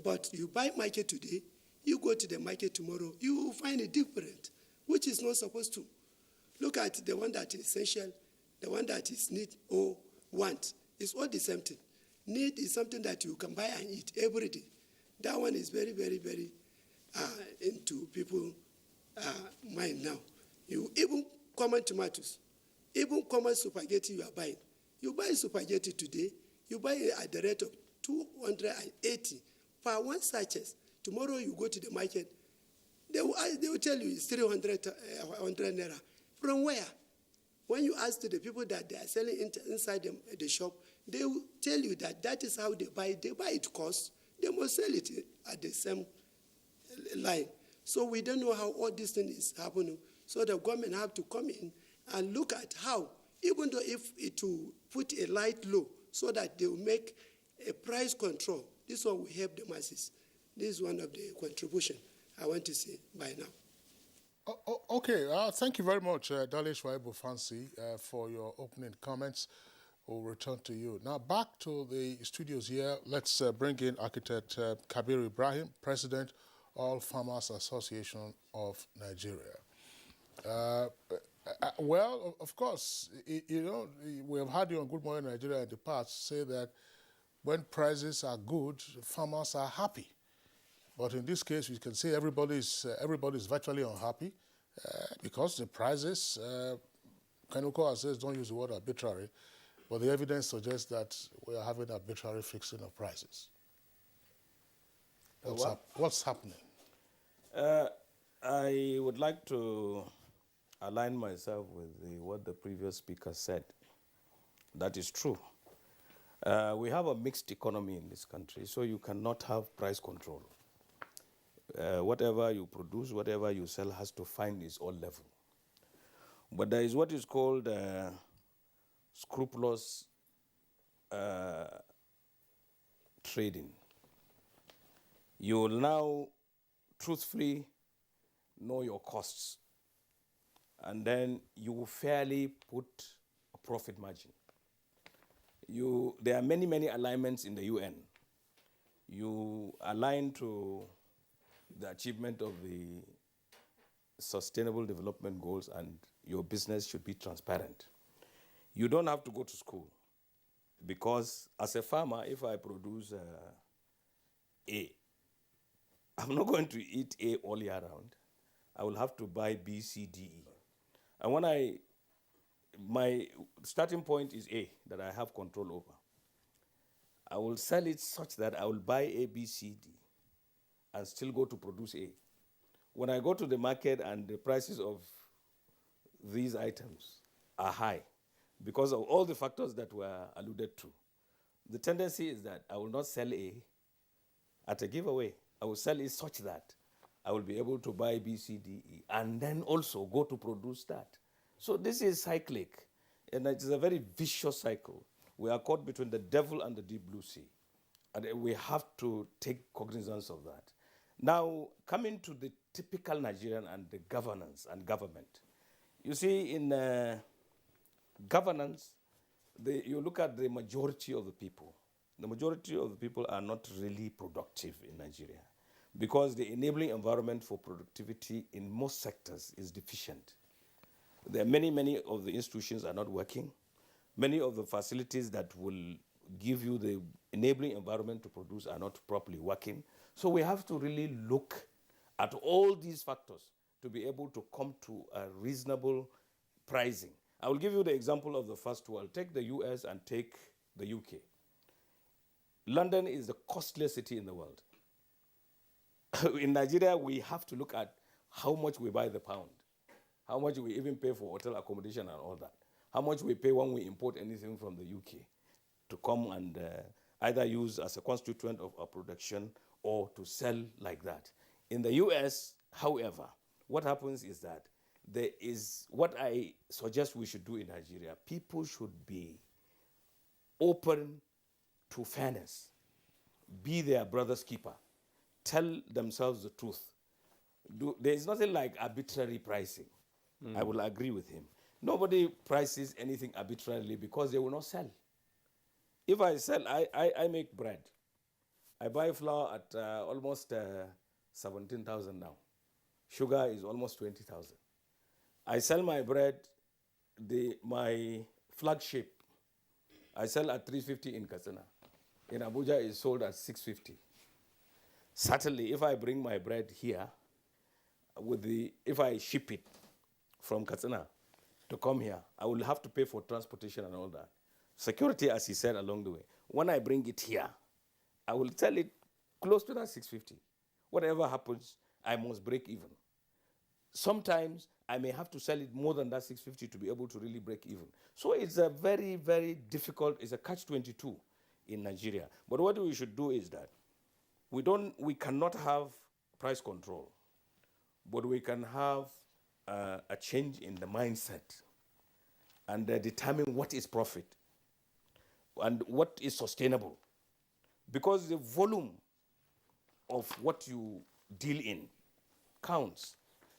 But you buy market today, you go to the market tomorrow, you will find it different, which is not supposed to. Look at the one that is essential, the one that is need or want. It's all the same thing. Need is something that you can buy and eat every day. That one is very, very, very into people's mind now. You even common tomatoes, even common spaghetti you are buying. You buy spaghetti today, you buy it at the rate of 280 per one sachet. Tomorrow you go to the market, They will tell you it's 300 100 naira. From where? When you ask the people that they are selling inside the shop, they will tell you that that is how they buy. They buy it cost. They must sell it at the same line. So we don't know how all this thing is happening. So the government have to come in and look at how, even though if it will put a light law so that they will make a price control, this one will help the masses. This is one of the contribution I want to see by now. Okay, thank you very much, Dale Shwaibu Fancy, for your opening comments. We'll return to you. Now, back to the studios here. Let's bring in architect Kabir Ibrahim, President, All Farmers Association of Nigeria. Well, of course, you know, we have had you on Good Morning Nigeria in the past say that when prices are good, farmers are happy. But in this case, we can say everybody's virtually unhappy because the prices, Kanuko says, don't use the word arbitrary, but the evidence suggests that we are having arbitrary fixing of prices. What's happening? I would like to align myself with what the previous speaker said. That is true. We have a mixed economy in this country, so you cannot have price control. Whatever you produce, whatever you sell has to find its own level. But there is what is called scrupulous trading. You will now truthfully know your costs, and then you will fairly put a profit margin. There are many, many alignments in the UN. You align to the achievement of the Sustainable Development Goals, and your business should be transparent. You don't have to go to school, because as a farmer, if I produce A, I'm not going to eat A all year round. I will have to buy B, C, D, E. And when my starting point is A, that I have control over, I will sell it such that I will buy A, B, C, D, and still go to produce A. When I go to the market and the prices of these items are high because of all the factors that were alluded to, the tendency is that I will not sell A at a giveaway. I will sell it such that I will be able to buy B, C, D, E, and then also go to produce that. So this is cyclic, and it is a very vicious cycle. We are caught between the devil and the deep blue sea, and we have to take cognizance of that. Now, coming to the typical Nigerian and the governance and government. You see, in governance, you look at the majority of the people. The majority of the people are not really productive in Nigeria because the enabling environment for productivity in most sectors is deficient. There are many of the institutions are not working. Many of the facilities that will give you the enabling environment to produce are not properly working. So we have to really look at all these factors to be able to come to a reasonable pricing. I will give you the example of the first two. I'll take the US and take the UK. London is the costliest city in the world. In Nigeria, we have to look at how much we buy the pound, how much we even pay for hotel accommodation and all that, how much we pay when we import anything from the UK to come and either use as a constituent of our production or to sell like that. In the US, however, what happens is that there is what I suggest we should do in Nigeria. People should be open to fairness, be their brother's keeper, tell themselves the truth. There is nothing like arbitrary pricing. I will agree with him. Nobody prices anything arbitrarily because they will not sell. If I sell, I make bread. I buy flour at almost 17,000 now. Sugar is almost 20,000. I sell my bread, my flagship, I sell at 350 in Katsina. In Abuja, it's sold at 650. Certainly, if I bring my bread here, if I ship it from Katsina to come here, I will have to pay for transportation and all that. Security, as he said, along the way. When I bring it here, I will sell it close to that 650. Whatever happens, I must break even. Sometimes I may have to sell it more than that 650 to be able to really break even. So it's a very, very difficult, it's a catch-22 in Nigeria. But what we should do is that we cannot have price control, but we can have a change in the mindset and determine what is profit and what is sustainable. Because the volume of what you deal in counts.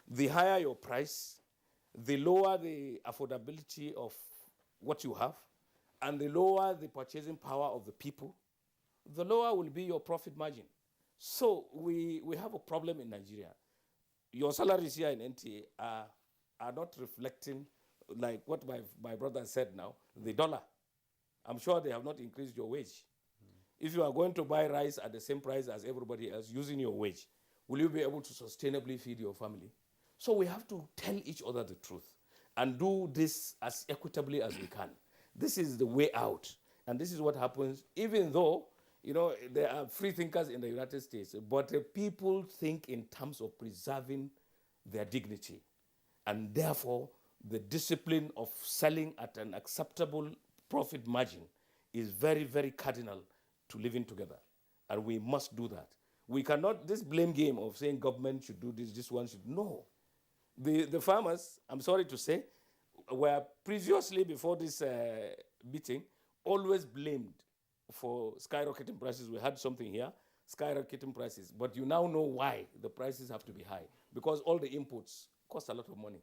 The higher your price, the lower the affordability of what you have, and the lower the purchasing power of the people, the lower will be your profit margin. So we have a problem in Nigeria. Your salaries here in NTA are not reflecting, like what my brother said now, the dollar. I'm sure they have not increased your wage. If you are going to buy rice at the same price as everybody else using your wage, will you be able to sustainably feed your family? So we have to tell each other the truth and do this as equitably as we can. This is the way out. And this is what happens, even though, you know, there are free thinkers in the United States, but people think in terms of preserving their dignity. And therefore, the discipline of selling at an acceptable profit margin is very, very cardinal to living together. And we must do that. We cannot, this blame game of saying government should do this one should, no. The farmers, I'm sorry to say, were previously, before this meeting, always blamed for skyrocketing prices. We had something here, skyrocketing prices. But you now know why the prices have to be high. Because all the inputs cost a lot of money.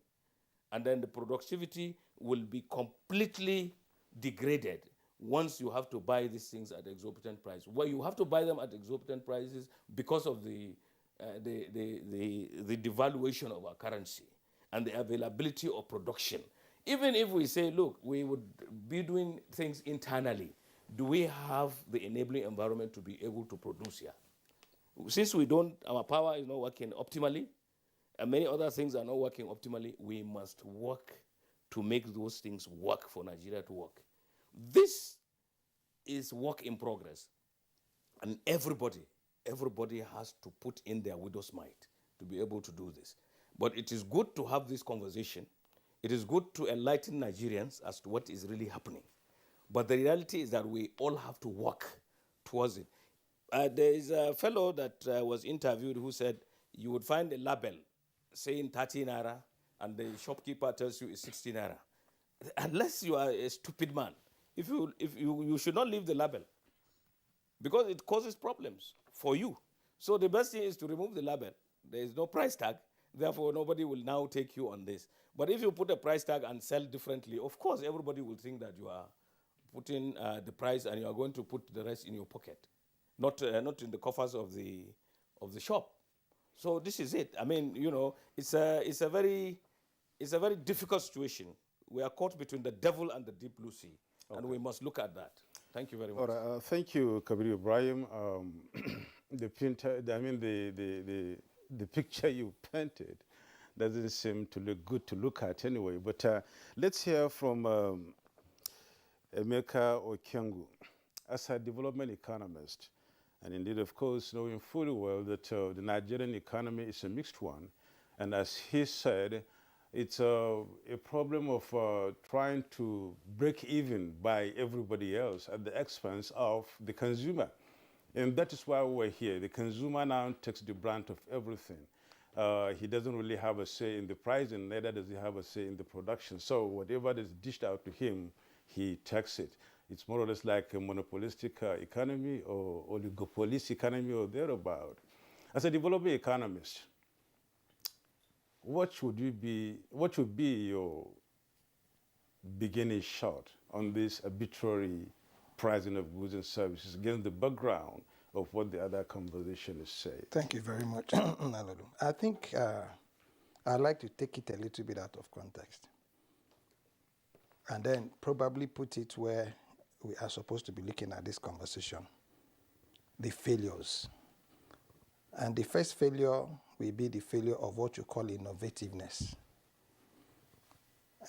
And then the productivity will be completely degraded once you have to buy these things at exorbitant price. Well, you have to buy them at exorbitant prices because of the devaluation of our currency and the availability of production. Even if we say, look, we would be doing things internally, do we have the enabling environment to be able to produce here? Since we don't, our power is not working optimally, and many other things are not working optimally, we must work to make those things work for Nigeria to work. This is work in progress, and everybody has to put in their widow's mite to be able to do this. But it is good to have this conversation. It is good to enlighten Nigerians as to what is really happening. But the reality is that we all have to work towards it. There is a fellow that was interviewed who said you would find a label saying 30 naira and the shopkeeper tells you it's 60 naira. Unless you are a stupid man, you should not leave the label because it causes problems for you. So the best thing is to remove the label. There is no price tag, therefore nobody will now take you on this. But if you put a price tag and sell differently, of course everybody will think that you are putting the price and you are going to put the rest in your pocket, not in the coffers of the shop. So this is it. I mean, you know, it's a very difficult situation. We are caught between the devil and the deep blue sea, and we must look at that. Thank you very much. All right, thank you, Kabir Ibrahim. The picture you painted doesn't seem to look good to look at anyway. But let's hear from Emeka Okengu, as a development economist. And indeed, of course, knowing fully well that the Nigerian economy is a mixed one. And as he said, it's a problem of trying to break even by everybody else at the expense of the consumer. And that is why we're here. The consumer now takes the brunt of everything. He doesn't really have a say in the pricing, neither does he have a say in the production. So whatever is dished out to him, he takes it. It's more or less like a monopolistic economy or oligopolistic economy or thereabout. As a developing economist, what should be your beginning shot on this arbitrary pricing of goods and services against the background of what the other conversation is saying? Thank you very much, Nalodu. I think I'd like to take it a little bit out of context and then probably put it where we are supposed to be looking at this conversation, the failures. And the first failure will be the failure of what you call innovativeness.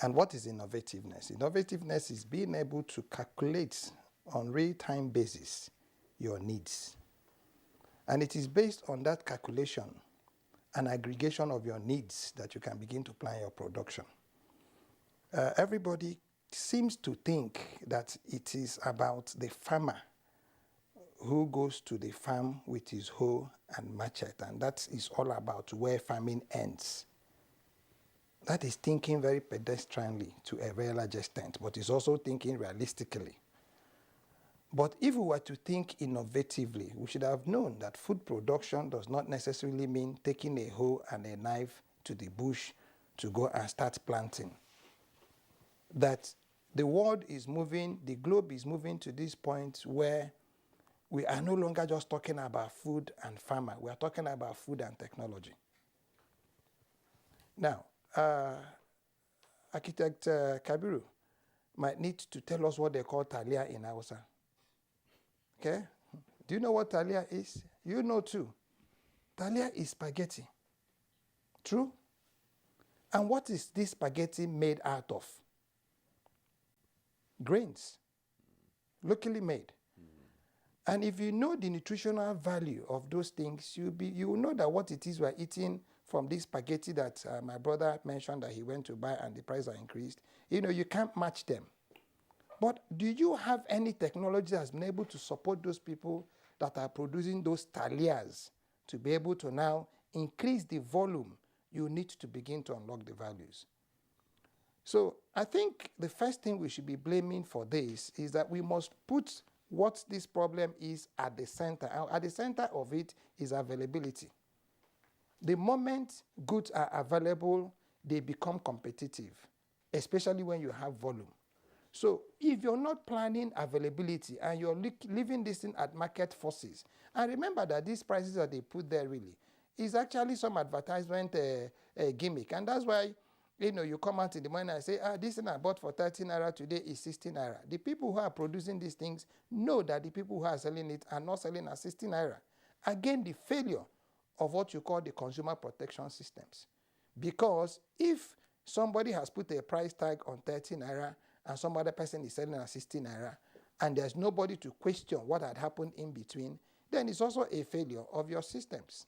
And what is innovativeness? Innovativeness is being able to calculate on real-time basis your needs. And it is based on that calculation an aggregation of your needs that you can begin to plan your production. Everybody seems to think that it is about the farmer who goes to the farm with his hoe and machete, and that is all about where farming ends. That is thinking very pedestrianly to a very large extent, but it's also thinking realistically. But if we were to think innovatively, we should have known that food production does not necessarily mean taking a hoe and a knife to the bush to go and start planting. That the world is moving, the globe is moving to this point where we are no longer just talking about food and farmer. We are talking about food and technology. Now, Architect Kabir might need to tell us what they call talia in Hausa. Okay? Do you know what talia is? You know too. Talia is spaghetti. True? And what is this spaghetti made out of? Grains. Locally made. And if you know the nutritional value of those things, you will know that what it is we're eating from this spaghetti that my brother mentioned that he went to buy and the price are increased. You know, you can't match them. But do you have any technology that has been able to support those people that are producing those talias to be able to now increase the volume you need to begin to unlock the values? So I think the first thing we should be blaming for this is that we must put what this problem is at the center. At the center of it is availability. The moment goods are available, they become competitive, especially when you have volume. So if you're not planning availability and you're leaving this thing at market forces, and remember that these prices that they put there really is actually some advertisement gimmick. And that's why, you know, you come out in the morning and say, this thing I bought for 13 naira today is 16 naira. The people who are producing these things know that the people who are selling it are not selling at 16 naira. Again, the failure of what you call the consumer protection systems. Because if somebody has put a price tag on 13 naira and some other person is selling at 16 naira, and there's nobody to question what had happened in between, then it's also a failure of your systems.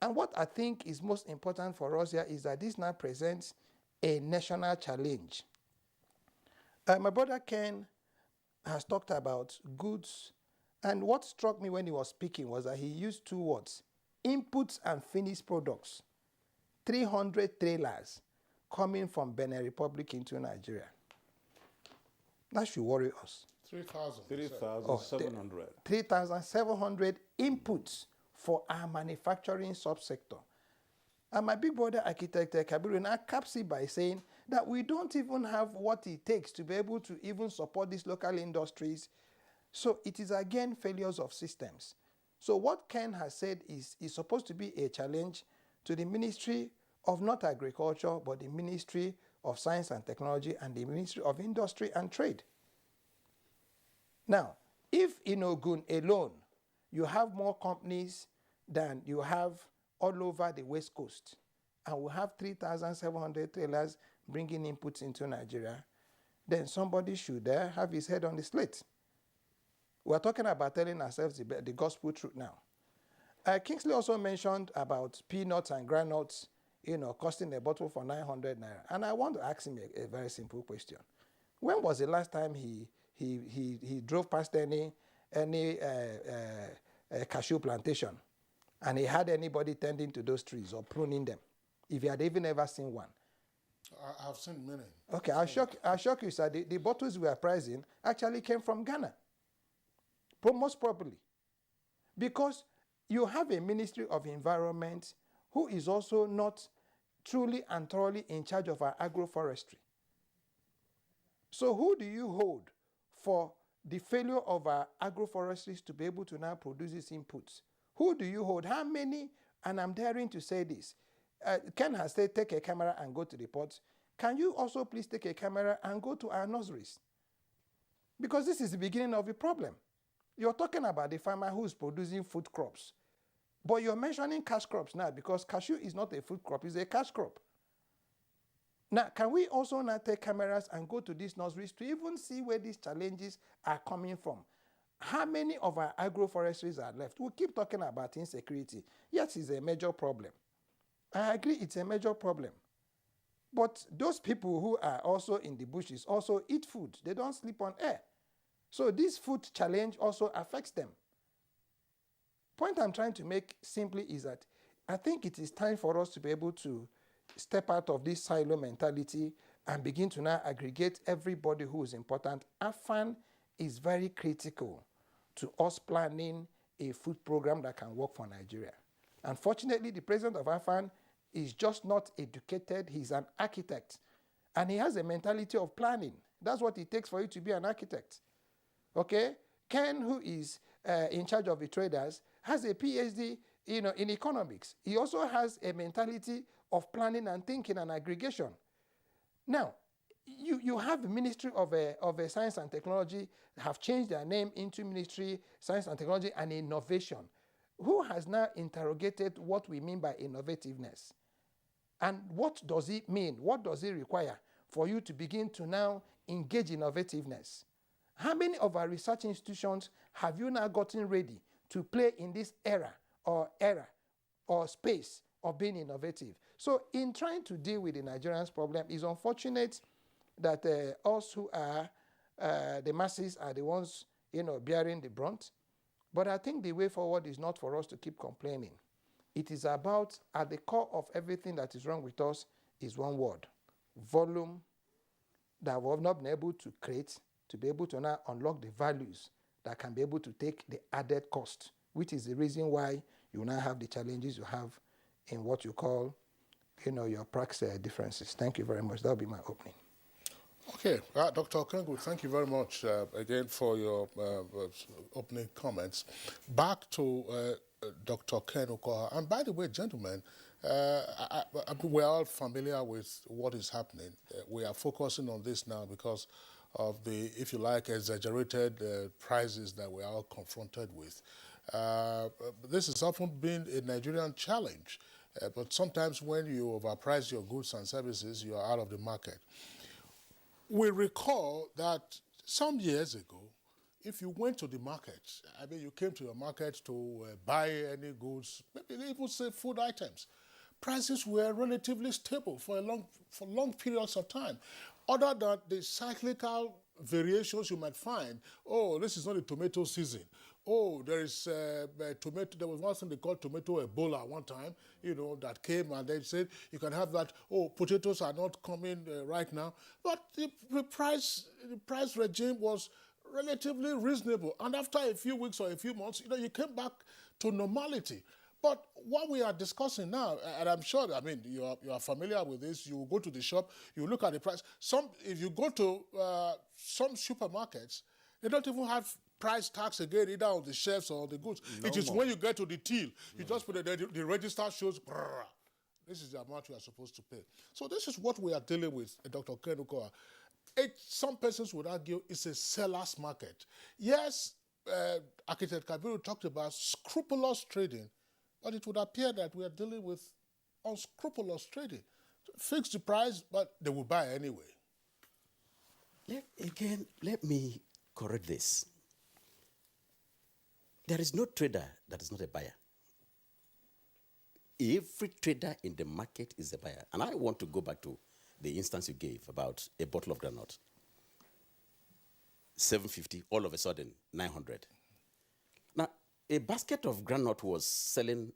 And what I think is most important for us here is that this now presents a national challenge. My brother Ken has talked about goods, and what struck me when he was speaking was that he used two words, inputs and finished products. 300 trailers coming from Benin Republic into Nigeria. That should worry us. 3,700. 3,700 inputs for our manufacturing subsector. And my big brother architect Kabir now caps it by saying that we don't even have what it takes to be able to even support these local industries. So it is again failures of systems. So what Ken has said is supposed to be a challenge to the Ministry of not Agriculture, but the Ministry of Science and Technology and the Ministry of Industry and Trade. Now, if in Ogun alone, you have more companies than you have all over the West Coast, and we have 3,700 trailers bringing inputs into Nigeria, then somebody should have his head on the slate. We're talking about telling ourselves the gospel truth now. Kingsley also mentioned about peanuts and groundnuts, you know, costing a bottle for 900 naira. And I want to ask him a very simple question. When was the last time he drove past any cashew plantation and he had anybody tending to those trees or pruning them, if he had even ever seen one? I've seen many. Okay, I'll shock you, sir. The bottles we are pricing actually came from Ghana. Most probably. Because you have a Ministry of Environment who is also not truly and thoroughly in charge of our agroforestry. So who do you hold for the failure of our agroforestries to be able to now produce these inputs? Who do you hold? How many? And I'm daring to say this. Ken has said, take a camera and go to the ports. Can you also please take a camera and go to our nurseries? Because this is the beginning of the problem. You're talking about the farmer who's producing food crops. But you're mentioning cash crops now because cashew is not a food crop, it's a cash crop. Now, can we also now take cameras and go to these nurseries to even see where these challenges are coming from? How many of our agroforestries are left? We keep talking about insecurity. Yes, it's a major problem. I agree it's a major problem. But those people who are also in the bushes also eat food. They don't sleep on air. So this food challenge also affects them. Point I'm trying to make simply is that I think it is time for us to be able to step out of this silo mentality and begin to now aggregate everybody who is important. AFAN is very critical to us planning a food program that can work for Nigeria. Unfortunately, the president of AFAN is just not educated. He's an architect. And he has a mentality of planning. That's what it takes for you to be an architect. Okay? Ken, who is in charge of the traders, has a PhD in economics. He also has a mentality of planning and thinking and aggregation. Now, you have the Ministry of Science and Technology have changed their name into Ministry Science and Technology and Innovation. Who has now interrogated what we mean by innovativeness? And what does it mean? What does it require for you to begin to now engage innovativeness? How many of our research institutions have you now gotten ready to play in this era or space of being innovative? So in trying to deal with the Nigerians' problem, it's unfortunate that us who are the masses are the ones bearing the brunt. But I think the way forward is not for us to keep complaining. It is about, at the core of everything that is wrong with us is one word: volume, that we have not been able to create, to be able to now unlock the values that can be able to take the added cost, which is the reason why you now have the challenges you have in what you call, your praxis differences. Thank you very much. That will be my opening. Okay, Dr. Okengwu, thank you very much again for your opening comments. Back to Dr. Ken Okoha. And by the way, gentlemen, we're all familiar with what is happening. We are focusing on this now because of the, if you like, exaggerated prices that we are all confronted with. This has often been a Nigerian challenge, but sometimes when you overprice your goods and services, you are out of the market. We recall that some years ago, if you went to the market, you came to your market to buy any goods, maybe even say food items, prices were relatively stable for long periods of time. Other than the cyclical variations you might find, oh, this is not a tomato season. Oh, there is tomato. There was one thing they called tomato Ebola one time, that came and they said you can have that. Oh, potatoes are not coming right now, but the price regime was relatively reasonable. And after a few weeks or a few months, you came back to normality. But what we are discussing now, and I'm sure, you are familiar with this. You go to the shop, you look at the price. If you go to some supermarkets, they don't even have price tags again, either on the shelves or the goods. It is when you get to the till, you just put it, the register shows, brrr, this is the amount you are supposed to pay. So this is what we are dealing with, Dr. Ken Okoha. Some persons would argue it's a seller's market. Yes, Architect Kabir talked about scrupulous trading, but it would appear that we are dealing with unscrupulous trading. Fix the price, but they will buy anyway. Let me correct this. There is no trader that is not a buyer. Every trader in the market is a buyer. And I want to go back to the instance you gave about a bottle of granite. 750, all of a sudden, 900. Now, a basket of granite was selling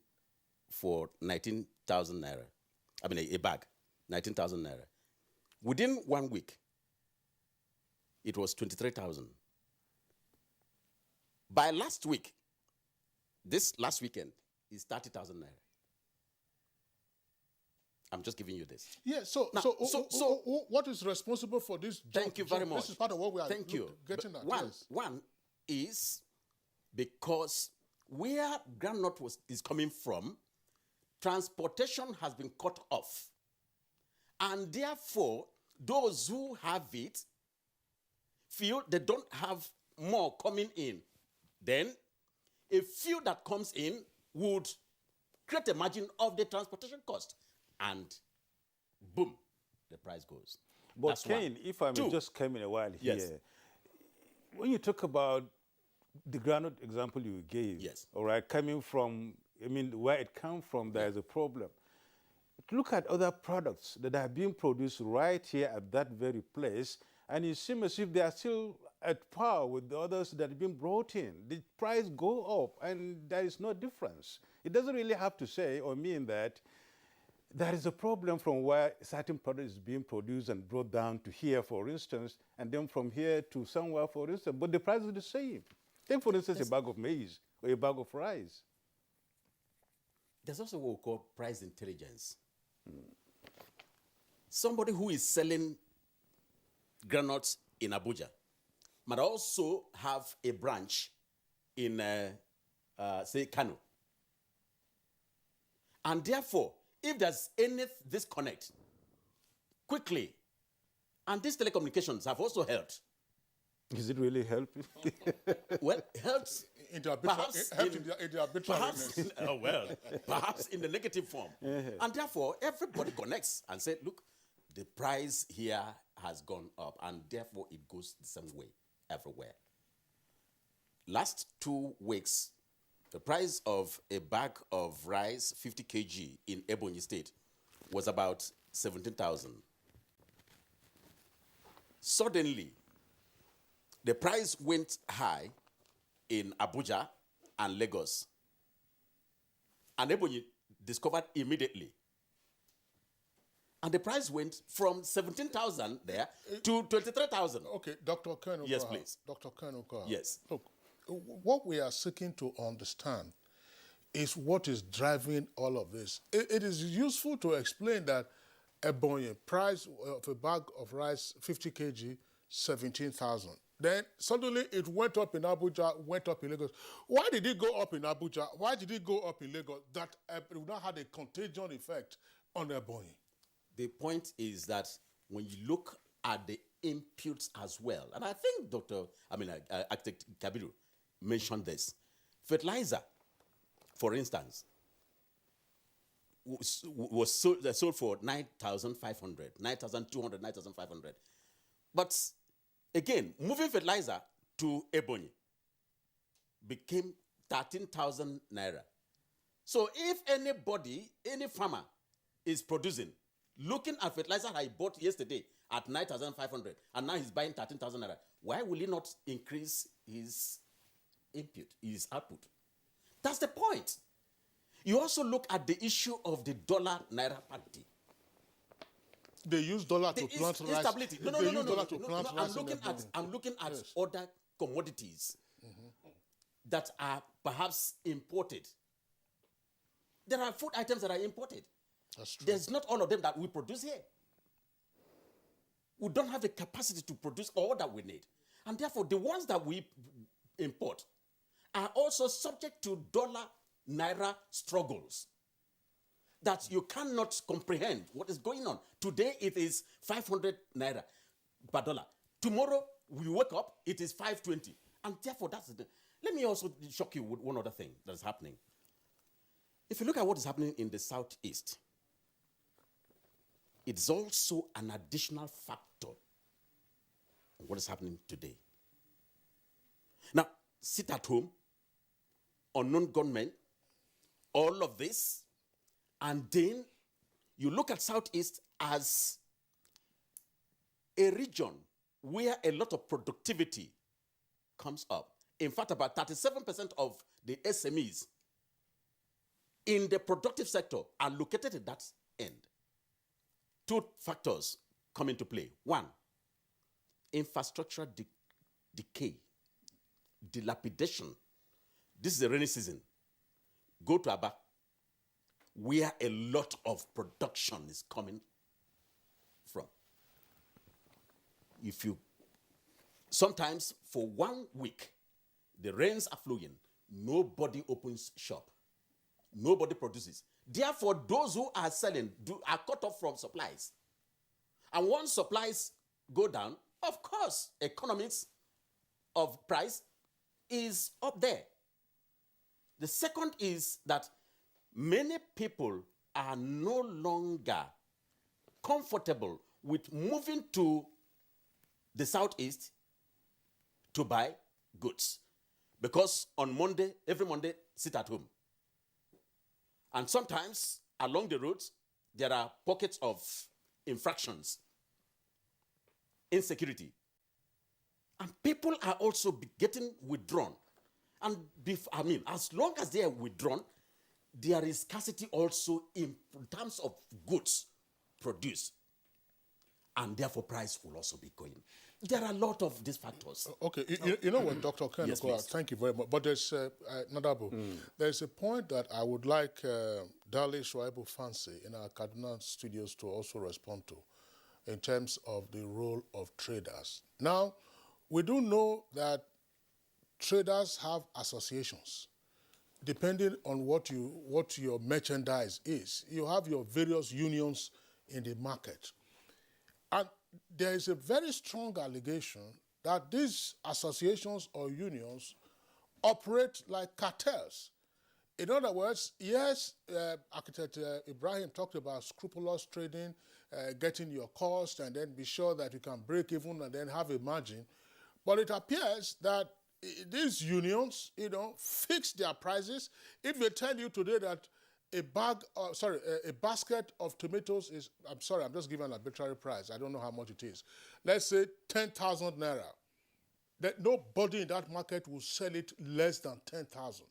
for 19,000 naira. A bag, 19,000 naira. Within 1 week, it was 23,000. By last week, this last weekend, is 30,000 naira. I'm just giving you this. Yeah, so what is responsible for this? Thank you very much. This is part of what we are getting at. One is because where granite is coming from, transportation has been cut off. And therefore, those who have it feel they don't have more coming in. Then, a few that comes in would create a margin of the transportation cost. And boom, the price goes. But Kane, if I may just come in a while here, when you talk about the groundnut example you gave, yes, all right, coming from, I mean, where it comes from, there is a problem. Look at other products that are being produced right here at that very place, and it seems as if they are still at par with the others that have been brought in. The price go up, and there is no difference. It doesn't really have to say or mean that there is a problem from where certain product is being produced and brought down to here, for instance, and then from here to somewhere, for instance, but the price is the same. Take, for instance, a bag of maize or a bag of rice. There's also what we call price intelligence. Somebody who is selling granules in Abuja might also have a branch in, say, Kano. And therefore, if there's any disconnect, quickly, and these telecommunications have also helped. Is it really helping? Well, helps. Perhaps in the negative form. And therefore, everybody connects and says, look, the price here has gone up, and therefore it goes the same way everywhere. Last 2 weeks, the price of a bag of rice, 50 kg in Ebonyi State, was about 17,000. Suddenly, the price went high in Abuja and Lagos. And Ebonyi discovered immediately. And the price went from 17,000 there to 23,000. Okay, Dr. Colonel. Yes, please. Dr. Colonel. Yes. Look, what we are seeking to understand is what is driving all of this. It is useful to explain that Ebonyi, price of a bag of rice, 50 kg, 17,000. Then suddenly it went up in Abuja, went up in Lagos. Why did it go up in Abuja? Why did it go up in Lagos? That it now had a contagion effect on Ebonyi. The point is that when you look at the inputs as well, and I think Architect Kabir mentioned this, fertilizer, for instance, was sold for 9,500, 9,200, 9,500. But again, moving fertilizer to Ebonyi became 13,000 naira. So if anybody, any farmer is producing, looking at fertilizer I bought yesterday at 9,500 and now he's buying 13,000 naira, why will he not increase his input, his output? That's the point. You also look at the issue of the dollar-naira parity. They use dollar to plant rice. Instability. No. I'm looking at yes. other commodities that are perhaps imported. There are food items that are imported. That's true. There's not all of them that we produce here. We don't have the capacity to produce all that we need. And therefore, the ones that we import are also subject to dollar-naira struggles that you cannot comprehend what is going on. Today, it is 500 naira per dollar. Tomorrow, we wake up, it is 520. And therefore, that's the... Let me also shock you with one other thing that is happening. If you look at what is happening in the southeast, it's also an additional factor in what is happening today. Now, sit at home, unknown gunmen, all of this, and then you look at Southeast as a region where a lot of productivity comes up. In fact, about 37% of the SMEs in the productive sector are located at that end. 2 factors come into play. 1, infrastructure decay, dilapidation. This is the rainy season. Go to Aba, where a lot of production is coming from. Sometimes for 1 week, the rains are flowing, nobody opens shop, nobody produces. Therefore, those who are selling are cut off from supplies. And once supplies go down, of course, economics of price is up there. The second is that many people are no longer comfortable with moving to the southeast to buy goods Because on Monday, every Monday, sit at home. And sometimes along the roads, there are pockets of infractions, insecurity. And people are also getting withdrawn. And as long as they are withdrawn, there is scarcity also in terms of goods produced. And therefore, price will also be going. There are a lot of these factors. Okay, you know what, Dr. Ken, yes, thank you very much. But there's, Nadabo, there's a point that I would like Dali Shuaibu Fancy in our Kaduna studios to also respond to in terms of the role of traders. Now, we do know that traders have associations. Depending on what your merchandise is, you have your various unions in the market. And there is a very strong allegation that these associations or unions operate like cartels. In other words, yes, Architect Ibrahim talked about scrupulous trading, getting your cost, and then be sure that you can break even and then have a margin. But it appears that these unions, fix their prices. If they tell you today that a basket of tomatoes is, I'm just giving an arbitrary price. I don't know how much it is. Let's say 10,000 naira. That nobody in that market will sell it less than 10,000.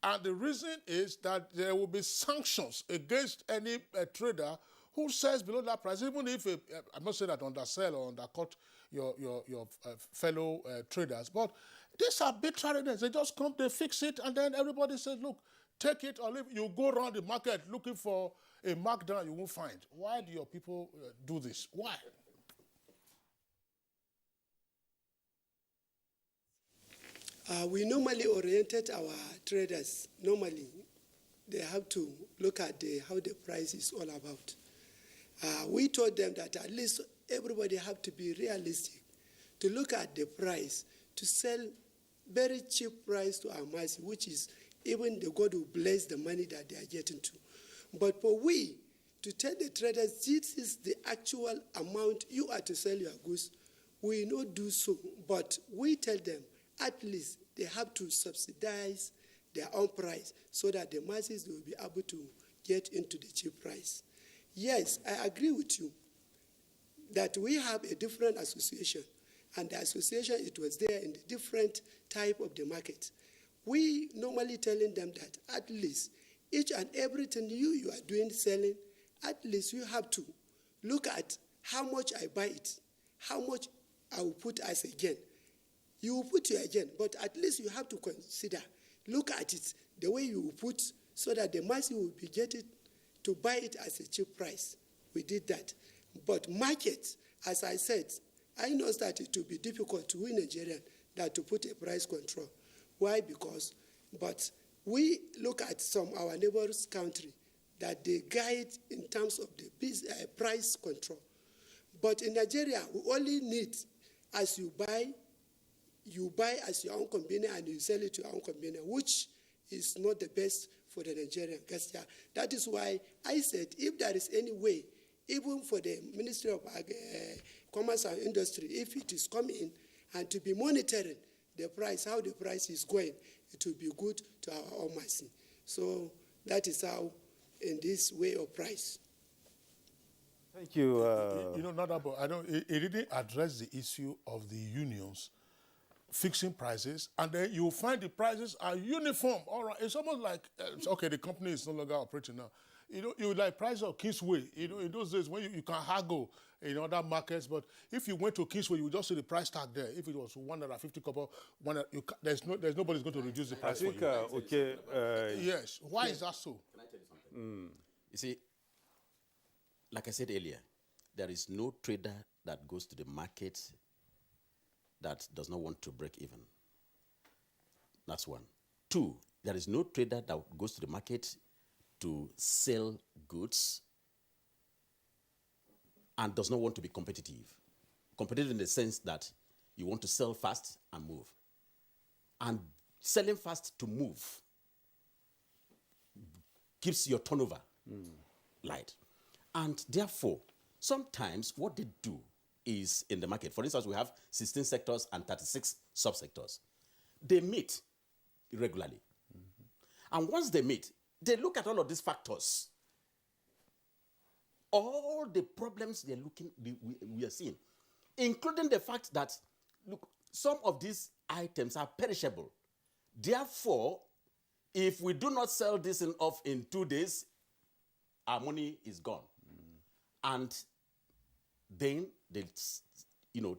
And the reason is that there will be sanctions against any trader who sells below that price, even if, I'm not saying that undersell or undercut your fellow traders, but these arbitrariness, they just come, they fix it, and then everybody says, look, take it or leave. You go around the market looking for a markdown you won't find. Why do your people do this? Why? We normally oriented our traders. Normally, they have to look at how the price is all about. We told them that at least everybody have to be realistic, to look at the price, to sell very cheap price to our masses, which is even the God who bless the money that they are getting to. But for we to tell the traders this is the actual amount you are to sell your goods, we not do so. But we tell them at least they have to subsidize their own price so that the masses will be able to get into the cheap price. Yes, I agree with you that we have a different association, and the association, it was there in the different type of the market. We normally telling them that at least each and everything you are doing selling, at least you have to look at how much I buy it, how much I will put as a gain. You will put your gain, but at least you have to consider, look at it the way you will put so that the masses will be getting to buy it as a cheap price. We did that. But market, as I said, I know that it will be difficult to win Nigerian that to put a price control. Why? But we look at some our neighbors' country that they guide in terms of the price control. But in Nigeria, we only need, as you buy as your own convenience and you sell it to your own convenience, which is not the best for the Nigerian. That is why I said if there is any way, even for the Ministry of Commerce and Industry, if it is coming and to be monitoring the price, how the price is going, it will be good to our own masses. So that is how, in this way of price. Thank you. Nadabo, it didn't address the issue of the unions fixing prices, and then you find the prices are uniform. All right, it's almost like, okay, the company is no longer operating now. You like price of Kingsway. In those days when you can haggle in other markets, but if you went to Kingsway, you would just see the price tag there. If it was 150 kobo, there's nobody's going to reduce the price. I think, yes. Why is that so? Can I tell you something? You see, like I said earlier, there is no trader that goes to the market that does not want to break even. That's one. Two, there is no trader that goes to the market to sell goods and does not want to be competitive. Competitive in the sense that you want to sell fast and move. And selling fast to move keeps your turnover light. And therefore, sometimes what they do is in the market. For instance, we have 16 sectors and 36 subsectors. They meet regularly. And once they meet, they look at all of these factors. All the problems we are seeing, including the fact that, look, some of these items are perishable. Therefore, if we do not sell this off in 2 days, our money is gone. And then they,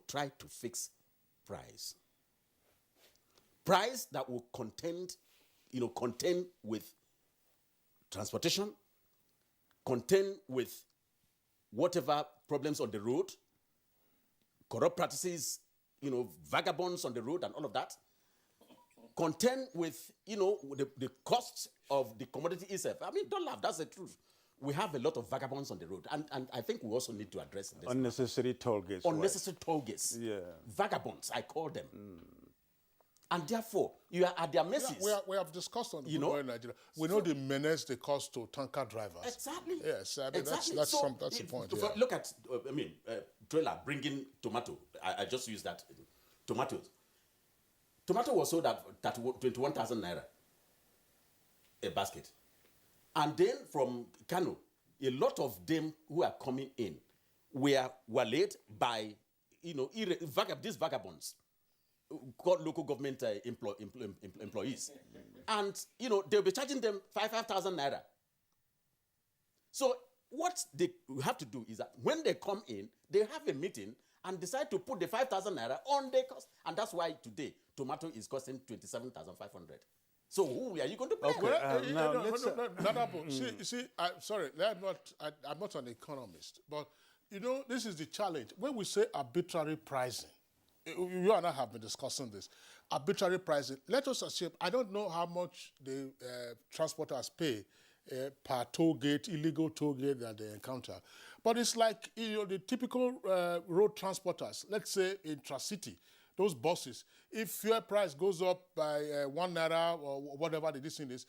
try to fix price. Price that will contain with transportation, contain with whatever problems on the road, corrupt practices, vagabonds on the road and all of that, contain with, the costs of the commodity itself. I mean, don't laugh, that's the truth. We have a lot of vagabonds on the road, and I think we also need to address this. Unnecessary toll gates. Unnecessary toll gates. Yeah. Vagabonds, I call them. And therefore, you are at their mercy. Yeah, we have discussed on the in Nigeria. We know the menace they cause to tanker drivers. Exactly. Yes, I mean, exactly. that's the point. Yeah. Look at, trailer bringing tomato. I just used that. Tomatoes. Tomato was sold at 21,000 naira a basket. And then from Kano, a lot of them who are coming in were led by, these vagabonds called local government employees. And, they'll be charging them 5,000 naira. So what they have to do is that when they come in, they have a meeting and decide to put the 5,000 naira on their cost. And that's why today, tomato is costing 27,500. So who are you going to pay? Okay, sorry, I'm not an economist, but this is the challenge. When we say arbitrary pricing, you and I have been discussing this. Arbitrary pricing. Let us assume, I don't know how much the transporters pay per toll gate, illegal toll gate that they encounter. But it's like, the typical road transporters, let's say intra-city, those buses, if fuel price goes up by 1 naira or whatever the thing is,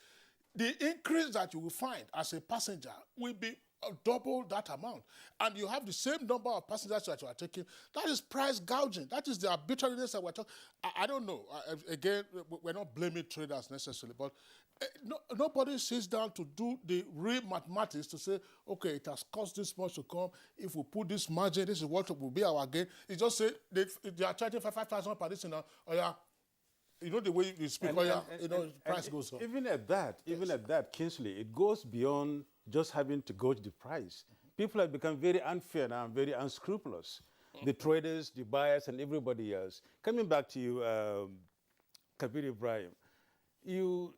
the increase that you will find as a passenger will be double that amount. And you have the same number of passengers that you are taking. That is price gouging. That is the arbitrariness that we're talking. I don't know. Again, we're not blaming traders necessarily, but nobody sits down to do the real mathematics to say, okay, it has cost this much to come. If we put this margin, this is what will be our gain. It's just say they are charging 5,000 per this, the way you speak, price goes up. Even at that, Kingsley, it goes beyond just having to gauge the price. People have become very unfair now and very unscrupulous. The traders, the buyers, and everybody else. Coming back to you, Kabir Ibrahim, you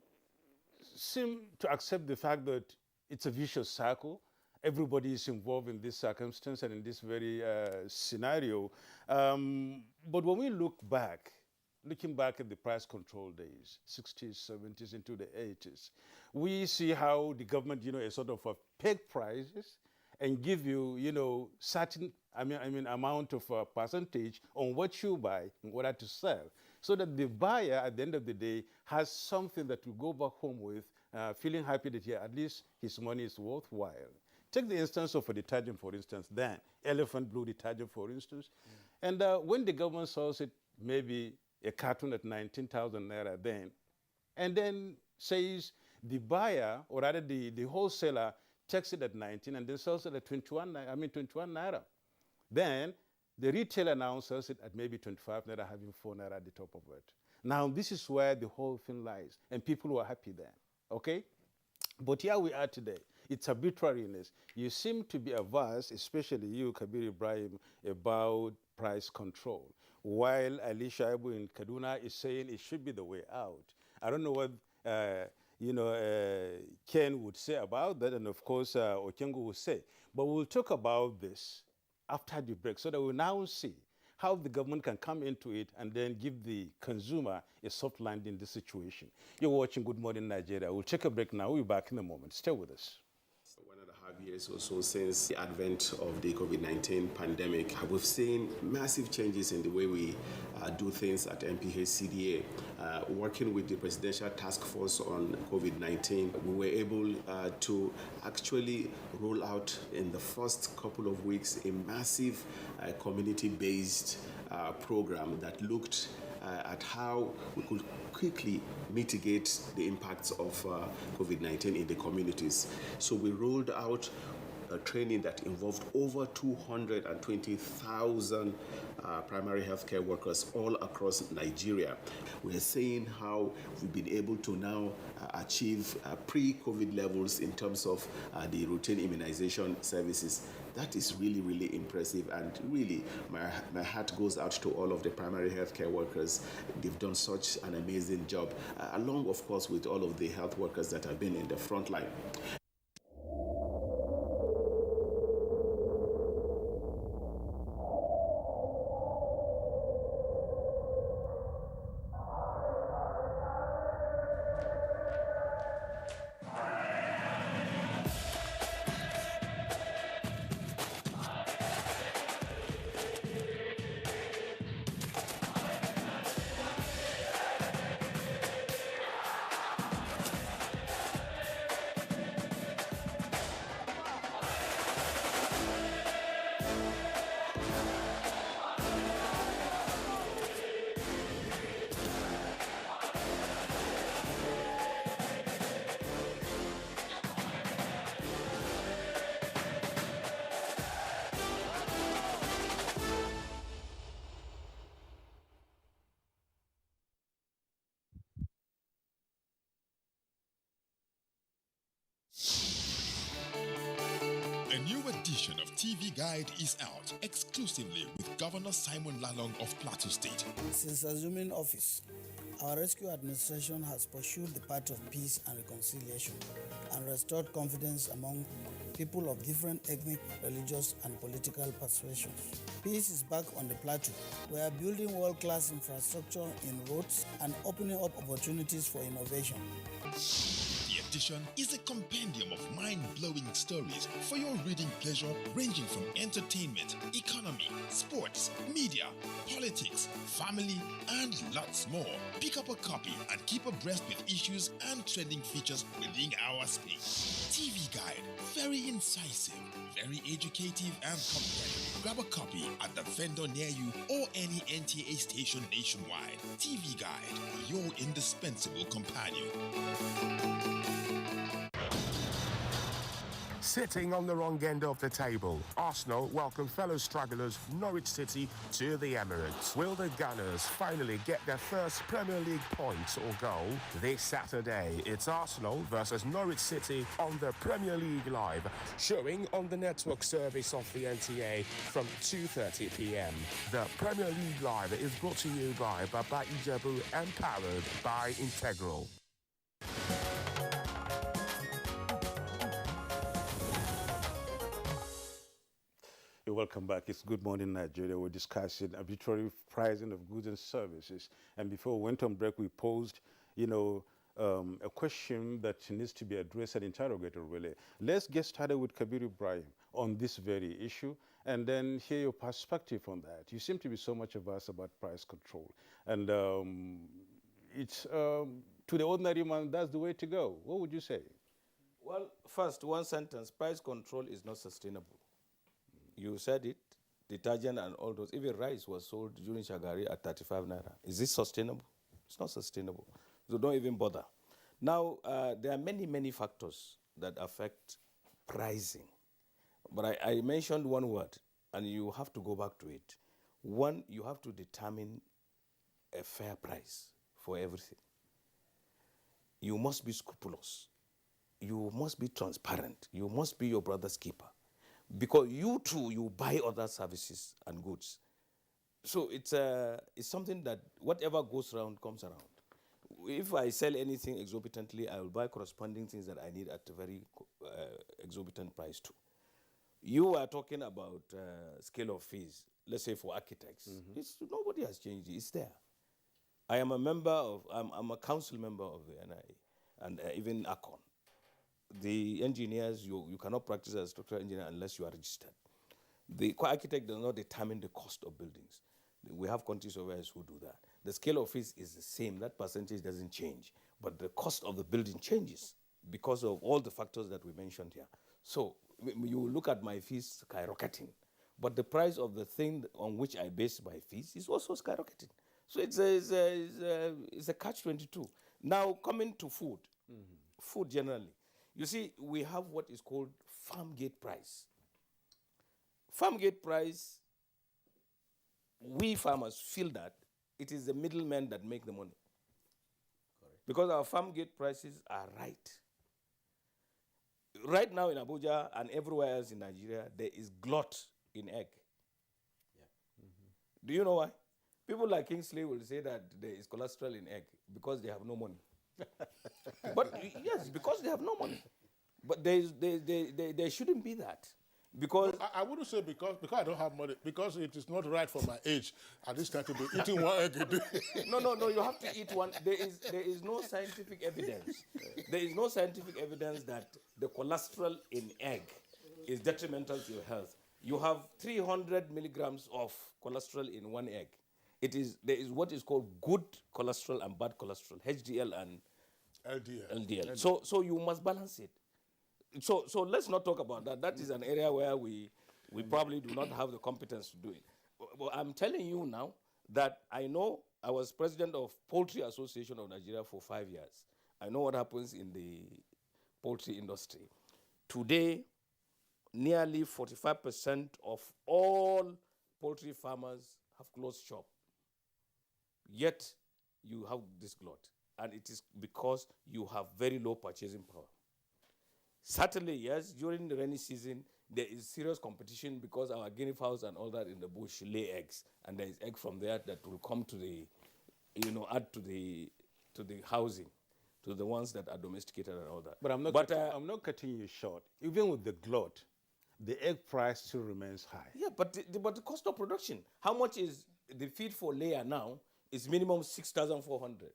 seem to accept the fact that it's a vicious cycle. Everybody is involved in this circumstance and in this very scenario. But when we looking back at the price control days, 60s, 70s, into the 80s, we see how the government, is sort of peg prices and give you, certain, amount of percentage on what you buy in order to sell, so that the buyer, at the end of the day, has something that will go back home with, feeling happy that at least his money is worthwhile. Take the instance of a detergent, for instance, then elephant blue detergent, for instance, and when the government sells it, maybe a carton at 19,000 naira then, and then says the buyer, or rather the wholesaler, takes it at 19 and then sells it at 21 naira. Then the retailer now sells it at maybe 25 naira, having 4 naira at the top of it. Now this is where the whole thing lies, and people were happy then, okay? But here we are today. It's arbitrariness. You seem to be averse, especially you, Kabir Ibrahim, about price control, while Ali Shaibu in Kaduna is saying it should be the way out. I don't know what Ken would say about that, and of course Okengo will say. But we'll talk about this after the break, so that we'll now see how the government can come into it and then give the consumer a soft landing in this situation. You're watching Good Morning Nigeria. We'll take a break now. We'll be back in a moment. Stay with us. 1.5 years or so since the advent of the COVID-19 pandemic, we've seen massive changes in the way we do things at NPHCDA. Working with the Presidential Task Force on COVID-19, we were able to actually roll out in the first couple of weeks a massive community-based program that looked at how we could quickly mitigate the impacts of COVID-19 in the communities. So we rolled out a training that involved over 220,000 primary healthcare workers all across Nigeria. We're seeing how we've been able to now achieve pre-COVID levels in terms of the routine immunization services. That is really, really impressive, and really my heart goes out to all of the primary healthcare workers. They've done such an amazing job, along, of course, with all of the health workers that have been in the front line. A new edition of TV Guide is out exclusively with Governor Simon Lalong of Plateau State. Since assuming office, our rescue administration has pursued the path of peace and reconciliation and restored confidence among people of different ethnic, religious, and political persuasions. Peace is back on the plateau. We are building world-class infrastructure in roads and opening up opportunities for innovation. The edition is a compendium of mind-blowing stories for your reading pleasure, ranging from entertainment, economy, sports, media, politics, family, and lots more. Pick up a copy and keep abreast with issues and trending features within our space. TV Guide, very incisive, very educative and compelling. Grab a copy at the vendor near you or any NTA station nationwide. TV Guide, your indispensable companion. Sitting on the wrong end of the table, Arsenal welcome fellow strugglers Norwich City to the Emirates. Will the Gunners finally get their first Premier League point or goal? This Saturday, it's Arsenal versus Norwich City on the Premier League Live, showing on the network service of the NTA from 2:30 p.m. The Premier League Live is brought to you by Baba Ijebu and powered by Integral. Welcome back. It's Good Morning Nigeria. We're discussing arbitrary pricing of goods and services. And before we went on break, we posed, a question that needs to be addressed and interrogated, really. Let's get started with Kabir Ibrahim on this very issue and then hear your perspective on that. You seem to be so much averse about price control. And it's, to the ordinary man, that's the way to go. What would you say? Well, first, one sentence, price control is not sustainable. You said it, detergent and all those, even rice was sold during Shagari at 35 naira. Is this sustainable? It's not sustainable. So don't even bother. Now, there are many, many factors that affect pricing. But I mentioned one word, and you have to go back to it. One, you have to determine a fair price for everything. You must be scrupulous. You must be transparent. You must be your brother's keeper. Because you too, you buy other services and goods. So it's something that whatever goes around comes around. If I sell anything exorbitantly, I will buy corresponding things that I need at a very exorbitant price too. You are talking about scale of fees, let's say for architects. Nobody has changed it, it's there. I am a member of, I'm a council member of the NIA and even ACON. The engineers, you cannot practice as a structural engineer unless you are registered. The architect does not determine the cost of buildings. We have quantity surveyors who do that. The scale of fees is the same. That percentage doesn't change. But the cost of the building changes because of all the factors that we mentioned here. So you look at my fees skyrocketing. But the price of the thing on which I base my fees is also skyrocketing. So it's a catch-22. Now, coming to food, food generally. You see, we have what is called farm gate price. Farm gate price, we farmers feel that it is the middlemen that make the money. Correct. Because our farm gate prices are right. Right now in Abuja and everywhere else in Nigeria, there is glut in egg. Yeah. Do you know why? People like Kingsley will say that there is cholesterol in egg because they have no money. But yes, because they have no money. But there shouldn't be that. Because I wouldn't say because I don't have money, because it is not right for my age at this time to be eating one egg a day. No, you have to eat one. There is no scientific evidence. There is no scientific evidence that the cholesterol in egg is detrimental to your health. You have 300 milligrams of cholesterol in one egg. There is what is called good cholesterol and bad cholesterol, HDL and LDL. So you must balance it. So let's not talk about that. That is an area where we probably do not have the competence to do it. But I'm telling you now that I know I was president of Poultry Association of Nigeria for 5 years. I know what happens in the poultry industry. Today, nearly 45% of all poultry farmers have closed shop. Yet, you have this glut. And it is because you have very low purchasing power. Certainly, yes, during the rainy season, there is serious competition because our guinea fowls and all that in the bush lay eggs. And there is egg from there that will come to the, add to the housing, to the ones that are domesticated and all that. But I'm not cutting you short. Even with the glut, the egg price still remains high. Yeah, but the cost of production, how much is the feed for layer now is minimum 6,400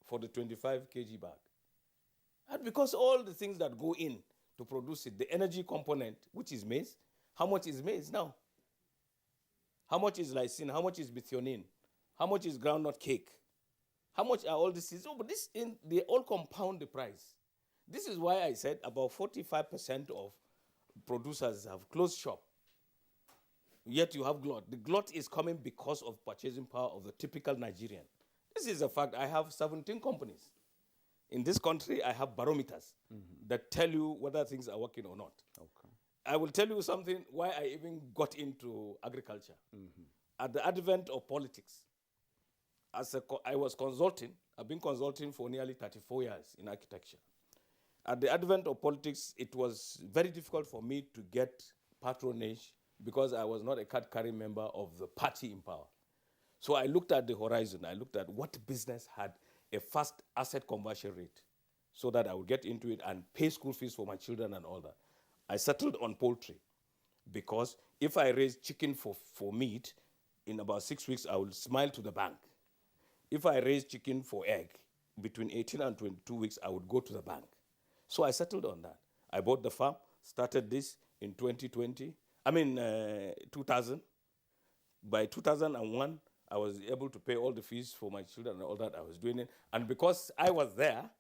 for the 25 kg bag. And because all the things that go in to produce it, the energy component, which is maize, how much is maize now? How much is lysine? How much is methionine? How much is groundnut cake? How much are all these things? Oh, but they all compound the price. This is why I said about 45% of producers have closed shop. Yet you have glut. The glut is coming because of purchasing power of the typical Nigerian. This is a fact. I have 17 companies. In this country, I have barometers that tell you whether things are working or not. Okay. I will tell you something, why I even got into agriculture. At the advent of politics, I was consulting. I've been consulting for nearly 34 years in architecture. At the advent of politics, it was very difficult for me to get patronage because I was not a card-carrying member of the party in power. So I looked at the horizon. I looked at what business had a fast asset conversion rate so that I would get into it and pay school fees for my children and all that. I settled on poultry because if I raise chicken for meat, in about 6 weeks, I will smile to the bank. If I raise chicken for egg, between 18 and 22 weeks, I would go to the bank. So I settled on that. I bought the farm, started this in 2000. By 2001, I was able to pay all the fees for my children and all that. I was doing it. And because I was there,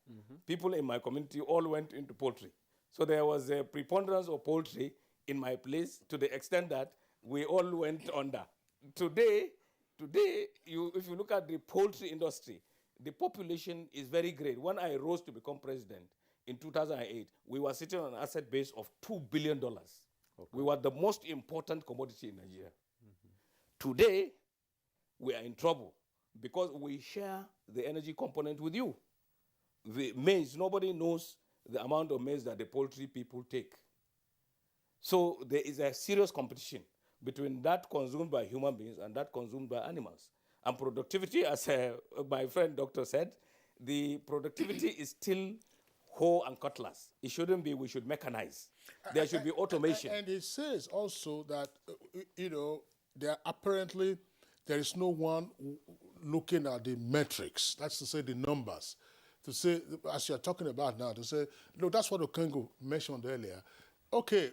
people in my community all went into poultry. So there was a preponderance of poultry in my place to the extent that we all went under. Today, if you look at the poultry industry, the population is very great. When I rose to become president in 2008, we were sitting on an asset base of $2 billion. Okay. We were the most important commodity in Nigeria. Today, we are in trouble because we share the energy component with you. The maize, nobody knows the amount of maize that the poultry people take. So there is a serious competition between that consumed by human beings and that consumed by animals. And productivity, as my friend doctor said, the productivity is still hoe and cutlass. It shouldn't be, we should mechanize. There should be automation. And it says also that, there is no one looking at the metrics, that's to say the numbers, to say, as you're talking about now, to say, look, that's what Okengo mentioned earlier. Okay,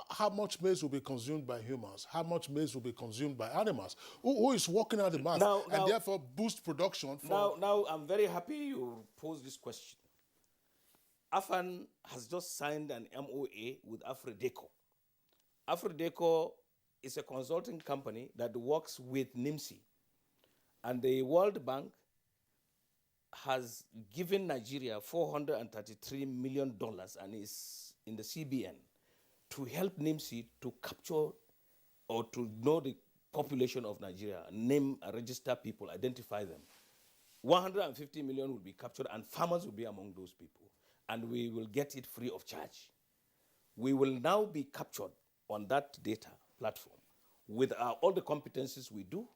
how much maize will be consumed by humans? How much maize will be consumed by animals? Who is working out the math and therefore boost production? Now, I'm very happy you posed this question. AFAN has just signed an MOA with Afredeco. Afredeco is a consulting company that works with NIMSI. And the World Bank has given Nigeria $433 million and is in the CBN to help NIMSI to capture or to know the population of Nigeria, name, register people, identify them. 150 million will be captured and farmers will be among those people. And we will get it free of charge. We will now be captured on that data platform with all the competencies we do,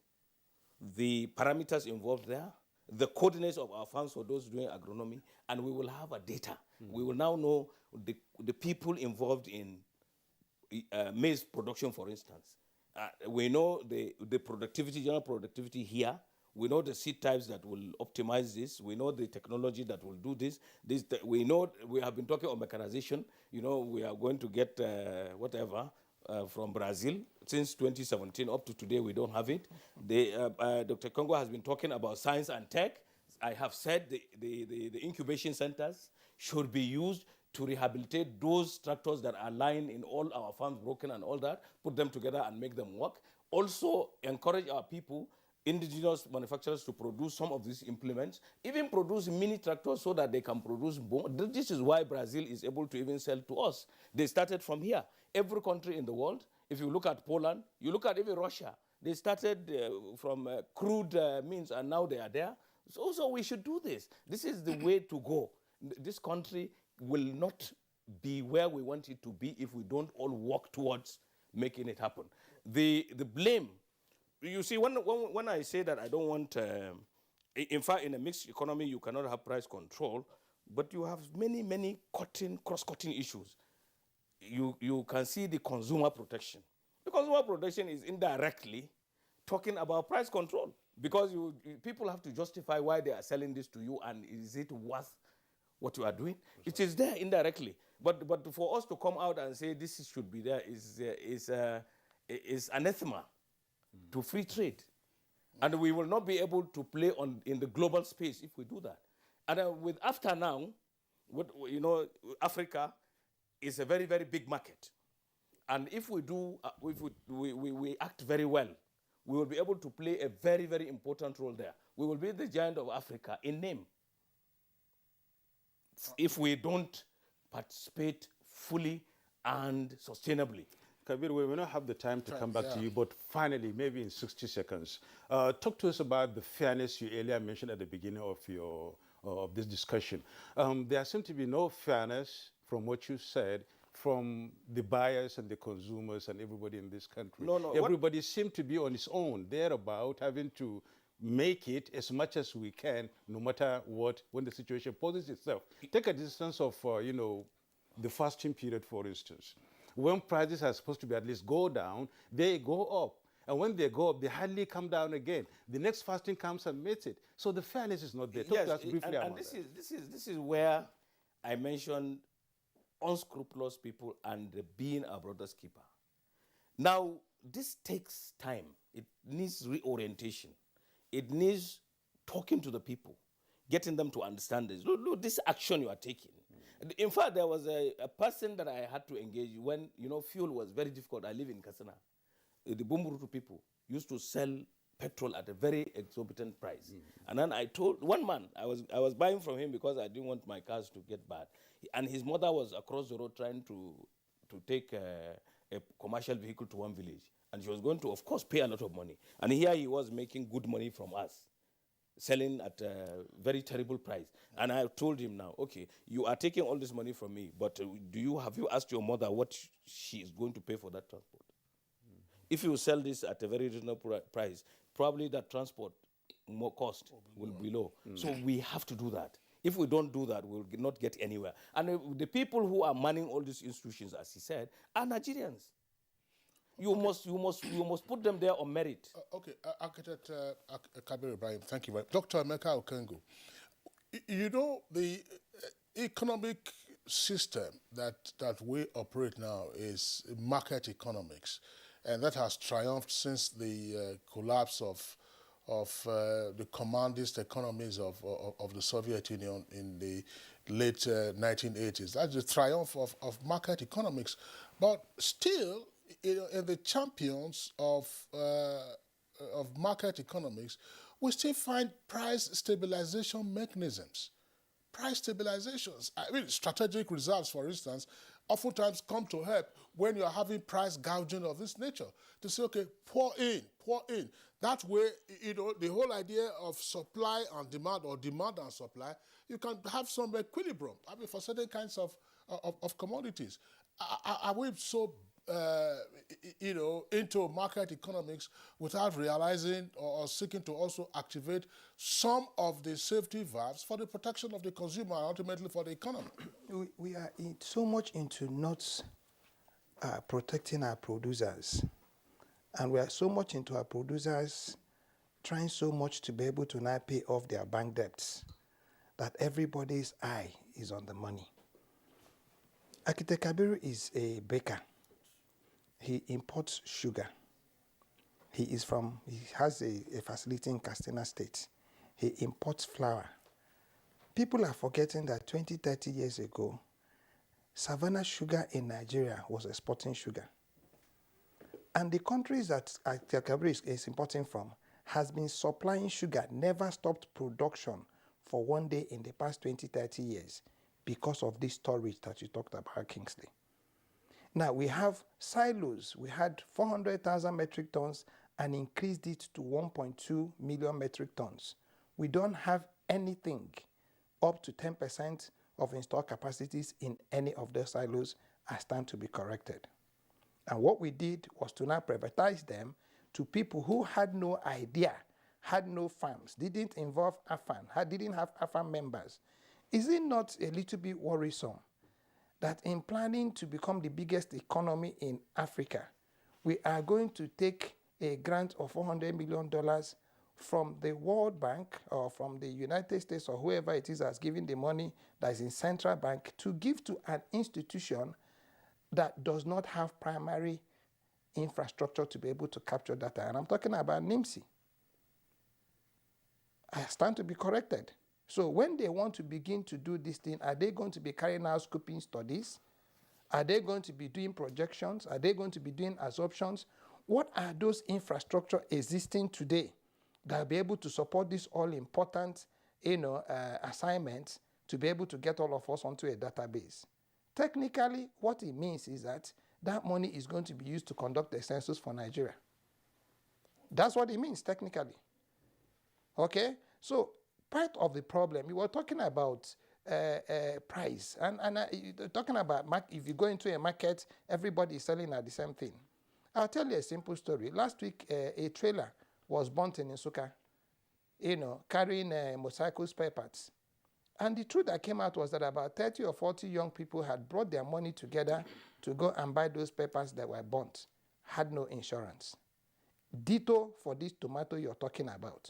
the parameters involved there, the coordinates of our farms for those doing agronomy, and we will have a data. We will now know the people involved in maize production, for instance. We know the productivity, general productivity here. We know the seed types that will optimize this. We know the technology that will do this. We know we have been talking about mechanization. You know, we are going to get from Brazil since 2017 up to today. We don't have it. Dr. Congo has been talking about science and tech. I have said the incubation centers should be used to rehabilitate those tractors that are lying in all our farms broken and all that, put them together and make them work. Also encourage our people, indigenous manufacturers, to produce some of these implements, even produce mini tractors so that they can produce more. This is why Brazil is able to even sell to us. They started from here. Every country in the world, if you look at Poland, you look at even Russia, they started from crude means and now they are there. So we should do this. This is the way to go. This country will not be where we want it to be if we don't all work towards making it happen. The blame, you see, when I say that I don't want, in fact, in a mixed economy, you cannot have price control, but you have many cross-cutting issues. You can see the consumer protection. The consumer protection is indirectly talking about price control because people have to justify why they are selling this to you and is it worth what you are doing. It is there indirectly. But for us to come out and say this should be there is anathema to free trade. And we will not be able to play in the global space if we do that. And with after now, Africa is a very, very big market. And if we do, we act very well, we will be able to play a very, very important role there. We will be the giant of Africa in name. If we don't participate fully and sustainably. Kabir, we will not have the time to come back to you, but finally, maybe in 60 seconds, talk to us about the fairness you earlier mentioned at the beginning of this discussion. There seems to be no fairness from what you said from the buyers and the consumers and everybody in this country. No, everybody seems to be on its own. They're about having to make it as much as we can, no matter what, when the situation poses itself. Take a distance of, the fasting period, for instance. When prices are supposed to be at least go down, they go up. And when they go up, they hardly come down again. The next fasting comes and meets it. So the fairness is not there. Talk to us briefly about that. This is where I mentioned unscrupulous people and being a brother's keeper. Now, this takes time. It needs reorientation. It needs talking to the people, getting them to understand this. Look, this action you are taking. In fact, there was a person that I had to engage when, fuel was very difficult. I live in Katsina. The Bumburutu people used to sell petrol at a very exorbitant price. And then I told one man, I was buying from him because I didn't want my cars to get bad. And his mother was across the road trying to take a commercial vehicle to one village. And she was going to, of course, pay a lot of money. And here he was making good money from us, selling at a very terrible price. And I told him now, okay, you are taking all this money from me, but have you asked your mother what she is going to pay for that transport? If you sell this at a very reasonable price, probably that transport more cost will be low. So we have to do that. If we don't do that, we will not get anywhere. And the people who are manning all these institutions, as he said, are Nigerians. You must put them there on merit. Okay, Architect Kabir Ibrahim, thank you very much. Dr. Emeka Okengo, the economic system that we operate now is market economics, and that has triumphed since the collapse of the commandist economies of the Soviet Union in the late 1980s. That's the triumph of market economics. But still, in the champions of market economics, we still find price stabilization mechanisms. Price stabilizations, I mean, strategic reserves, for instance, oftentimes come to help when you're having price gouging of this nature. To say, okay, pour in. That way, the whole idea of supply and demand, or demand and supply, you can have some equilibrium. I mean, for certain kinds of commodities. Are we so into market economics without realizing or seeking to also activate some of the safety valves for the protection of the consumer and ultimately for the economy? We are so much into not protecting our producers, and we are so much into our producers trying so much to be able to now pay off their bank debts that everybody's eye is on the money. Architect Kabir is a baker. He imports sugar. He has a facility in Katsina State. He imports flour. People are forgetting that 20, 30 years ago, Savannah Sugar in Nigeria was exporting sugar. And the countries that Kabir is importing from has been supplying sugar, never stopped production for one day in the past 20, 30 years because of this storage that you talked about, Kingsley. Now, we have silos. We had 400,000 metric tons and increased it to 1.2 million metric tons. We don't have anything up to 10% of installed capacities in any of the silos as stand to be corrected. And what we did was to now privatize them to people who had no idea, had no farms, didn't involve AFAN, didn't have AFAN members. Is it not a little bit worrisome that in planning to become the biggest economy in Africa, we are going to take a grant of $400 million from the World Bank or from the United States or whoever it is that's giving the money that is in central bank to give to an institution that does not have primary infrastructure to be able to capture data? And I'm talking about NIMSI. I stand to be corrected. So when they want to begin to do this thing, are they going to be carrying out scoping studies? Are they going to be doing projections? Are they going to be doing absorptions? What are those infrastructure existing today that will be able to support this all-important assignment to be able to get all of us onto a database? Technically, what it means is that that money is going to be used to conduct the census for Nigeria. That's what it means technically. Okay? So part of the problem, we were talking about price. And talking about, if you go into a market, everybody is selling at the same thing. I'll tell you a simple story. Last week, a trailer was burnt in Nsukka, carrying motorcycle spare parts. And the truth that came out was that about 30 or 40 young people had brought their money together to go and buy those spare parts that were burnt, had no insurance. Ditto for this tomato you're talking about.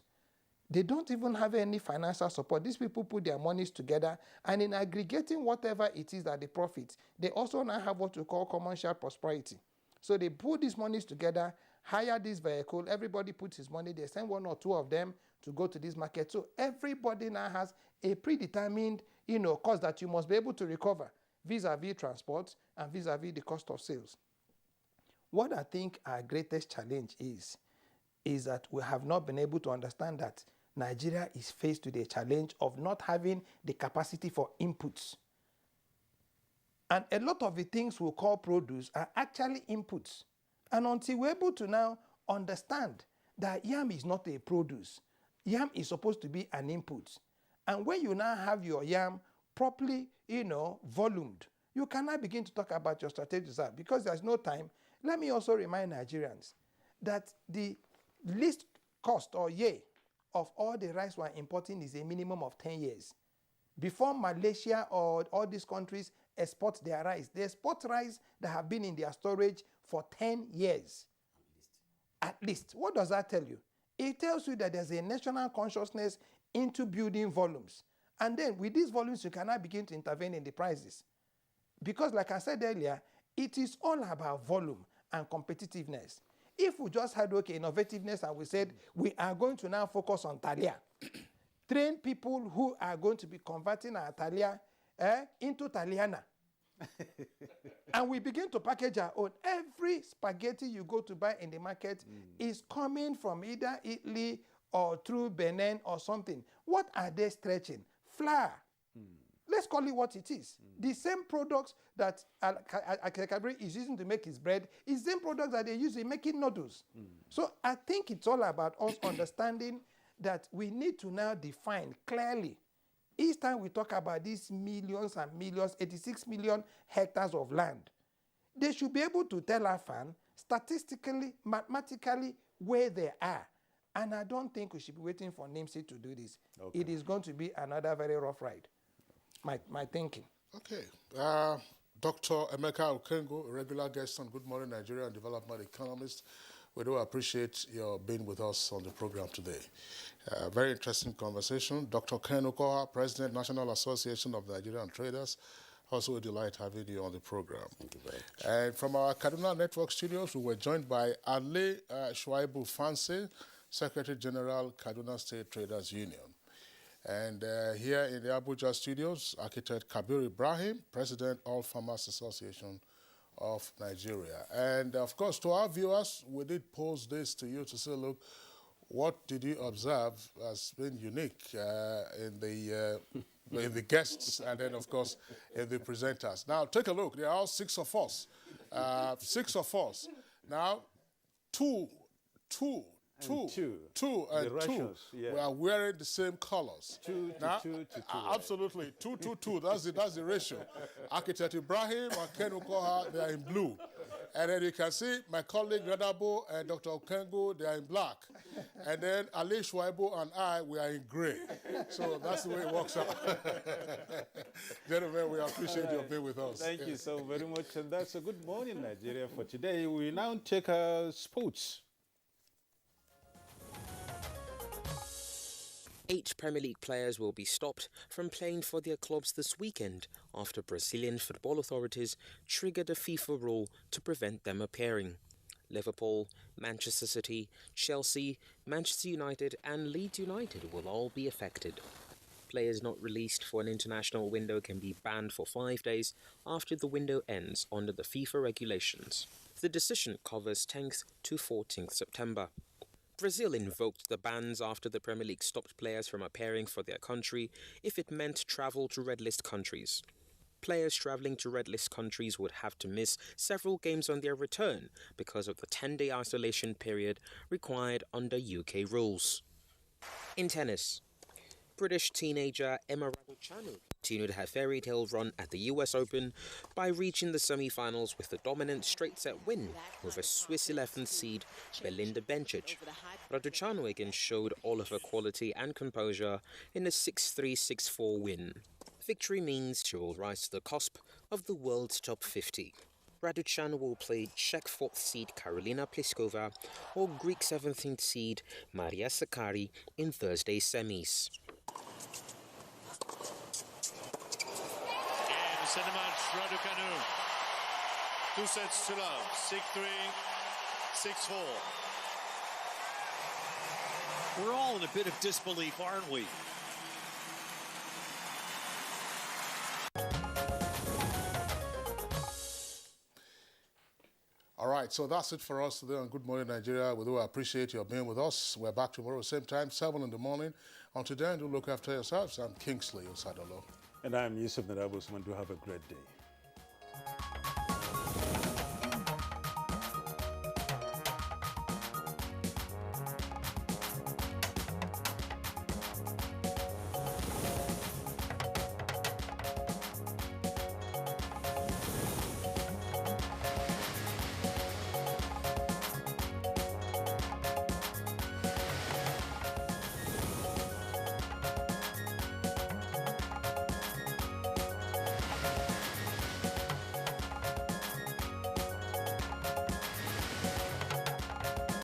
They don't even have any financial support. These people put their monies together, and in aggregating whatever it is that they profit, they also now have what we call commercial prosperity. So they put these monies together, hire this vehicle, everybody puts his money, they send one or two of them to go to this market. So everybody now has a predetermined, cost that you must be able to recover vis-a-vis transport and vis-a-vis the cost of sales. What I think our greatest challenge is that we have not been able to understand that Nigeria is faced with a challenge of not having the capacity for inputs. And a lot of the things we call produce are actually inputs. And until we're able to now understand that yam is not a produce, yam is supposed to be an input. And when you now have your yam properly, volumed, you can now begin to talk about your strategic reserve. Because there's no time, let me also remind Nigerians that the least cost or year of all the rice we're importing is a minimum of 10 years. Before Malaysia or all these countries export their rice, they export rice that have been in their storage for 10 years. At least. What does that tell you? It tells you that there's a national consciousness into building volumes. And then with these volumes, you cannot begin to intervene in the prices. Because like I said earlier, it is all about volume and competitiveness. If we just had, innovativeness and we said, we are going to now focus on Thalia, train people who are going to be converting our Thalia into Thaliana. And we begin to package our own. Every spaghetti you go to buy in the market is coming from either Italy or through Benin or something. What are they stretching? Flour. Let's call it what it is. The same products that Kabir is using to make his bread is the same products that they use in making noodles. So I think it's all about us understanding that we need to now define clearly. Each time we talk about these millions and millions, 86 million hectares of land, they should be able to tell AFAN statistically, mathematically, where they are. And I don't think we should be waiting for NIMSI to do this. Okay. It is going to be another very rough ride. My thinking. Okay. Dr. Emeka Okengo, a regular guest on Good Morning Nigeria and development economist. We do appreciate your being with us on the program today. Very interesting conversation. Dr. Ken Okoha, President, National Association of Nigerian Traders. Also a delight having you on the program. Thank you very much. And from our Kaduna Network studios, we were joined by Ale Shuaibu Fancy, Secretary General, Kaduna State Traders Union. And here in the Abuja studios, architect Kabir Ibrahim, President, All Farmers Association of Nigeria. And of course, to our viewers, we did pose this to you to say, look, what did you observe as being unique in the guests and then, of course, in the presenters? Now, take a look. There are all 6 of us. 6 of us. Now, two and two. Yeah. We are wearing the same colors. Two. Absolutely. 2. That's the ratio. Architect Ibrahim and Ken Okoha, they are in blue. And then you can see my colleague Radabo and Dr. Okengo, they are in black. And then Ali Shuaibu and I, we are in gray. So that's the way it works out. Gentlemen, we appreciate your being with us. Thank you so very much. And that's a Good Morning Nigeria for today. We now take sports. 8 Premier League players will be stopped from playing for their clubs this weekend after Brazilian football authorities triggered a FIFA rule to prevent them appearing. Liverpool, Manchester City, Chelsea, Manchester United and Leeds United will all be affected. Players not released for an international window can be banned for 5 days after the window ends under the FIFA regulations. The decision covers 10th to 14th September. Brazil invoked the bans after the Premier League stopped players from appearing for their country if it meant travel to red list countries. Players travelling to red list countries would have to miss several games on their return because of the 10-day isolation period required under UK rules. In tennis, British teenager Emma Raducanu continued her fairy tale run at the US Open by reaching the semi-finals with a dominant straight-set win over Swiss 11th seed Belinda Bencic. Raducanu again showed all of her quality and composure in a 6-3, 6-4 win. Victory means she will rise to the cusp of the world's top 50. Raducanu will play Czech 4th seed Karolina Pliskova or Greek 17th seed Maria Sakkari in Thursday's semis. Match Raducanu. 2 sets to love. 6-3, 6-4. We're all in a bit of disbelief, aren't we? All right, so that's it for us today on Good Morning Nigeria. We do appreciate your being with us. We're back tomorrow, same time, 7 in the morning. Until then, do look after yourselves. I'm Kingsley Osadolo. And I'm Yusuf Narabusman. Do have a great day.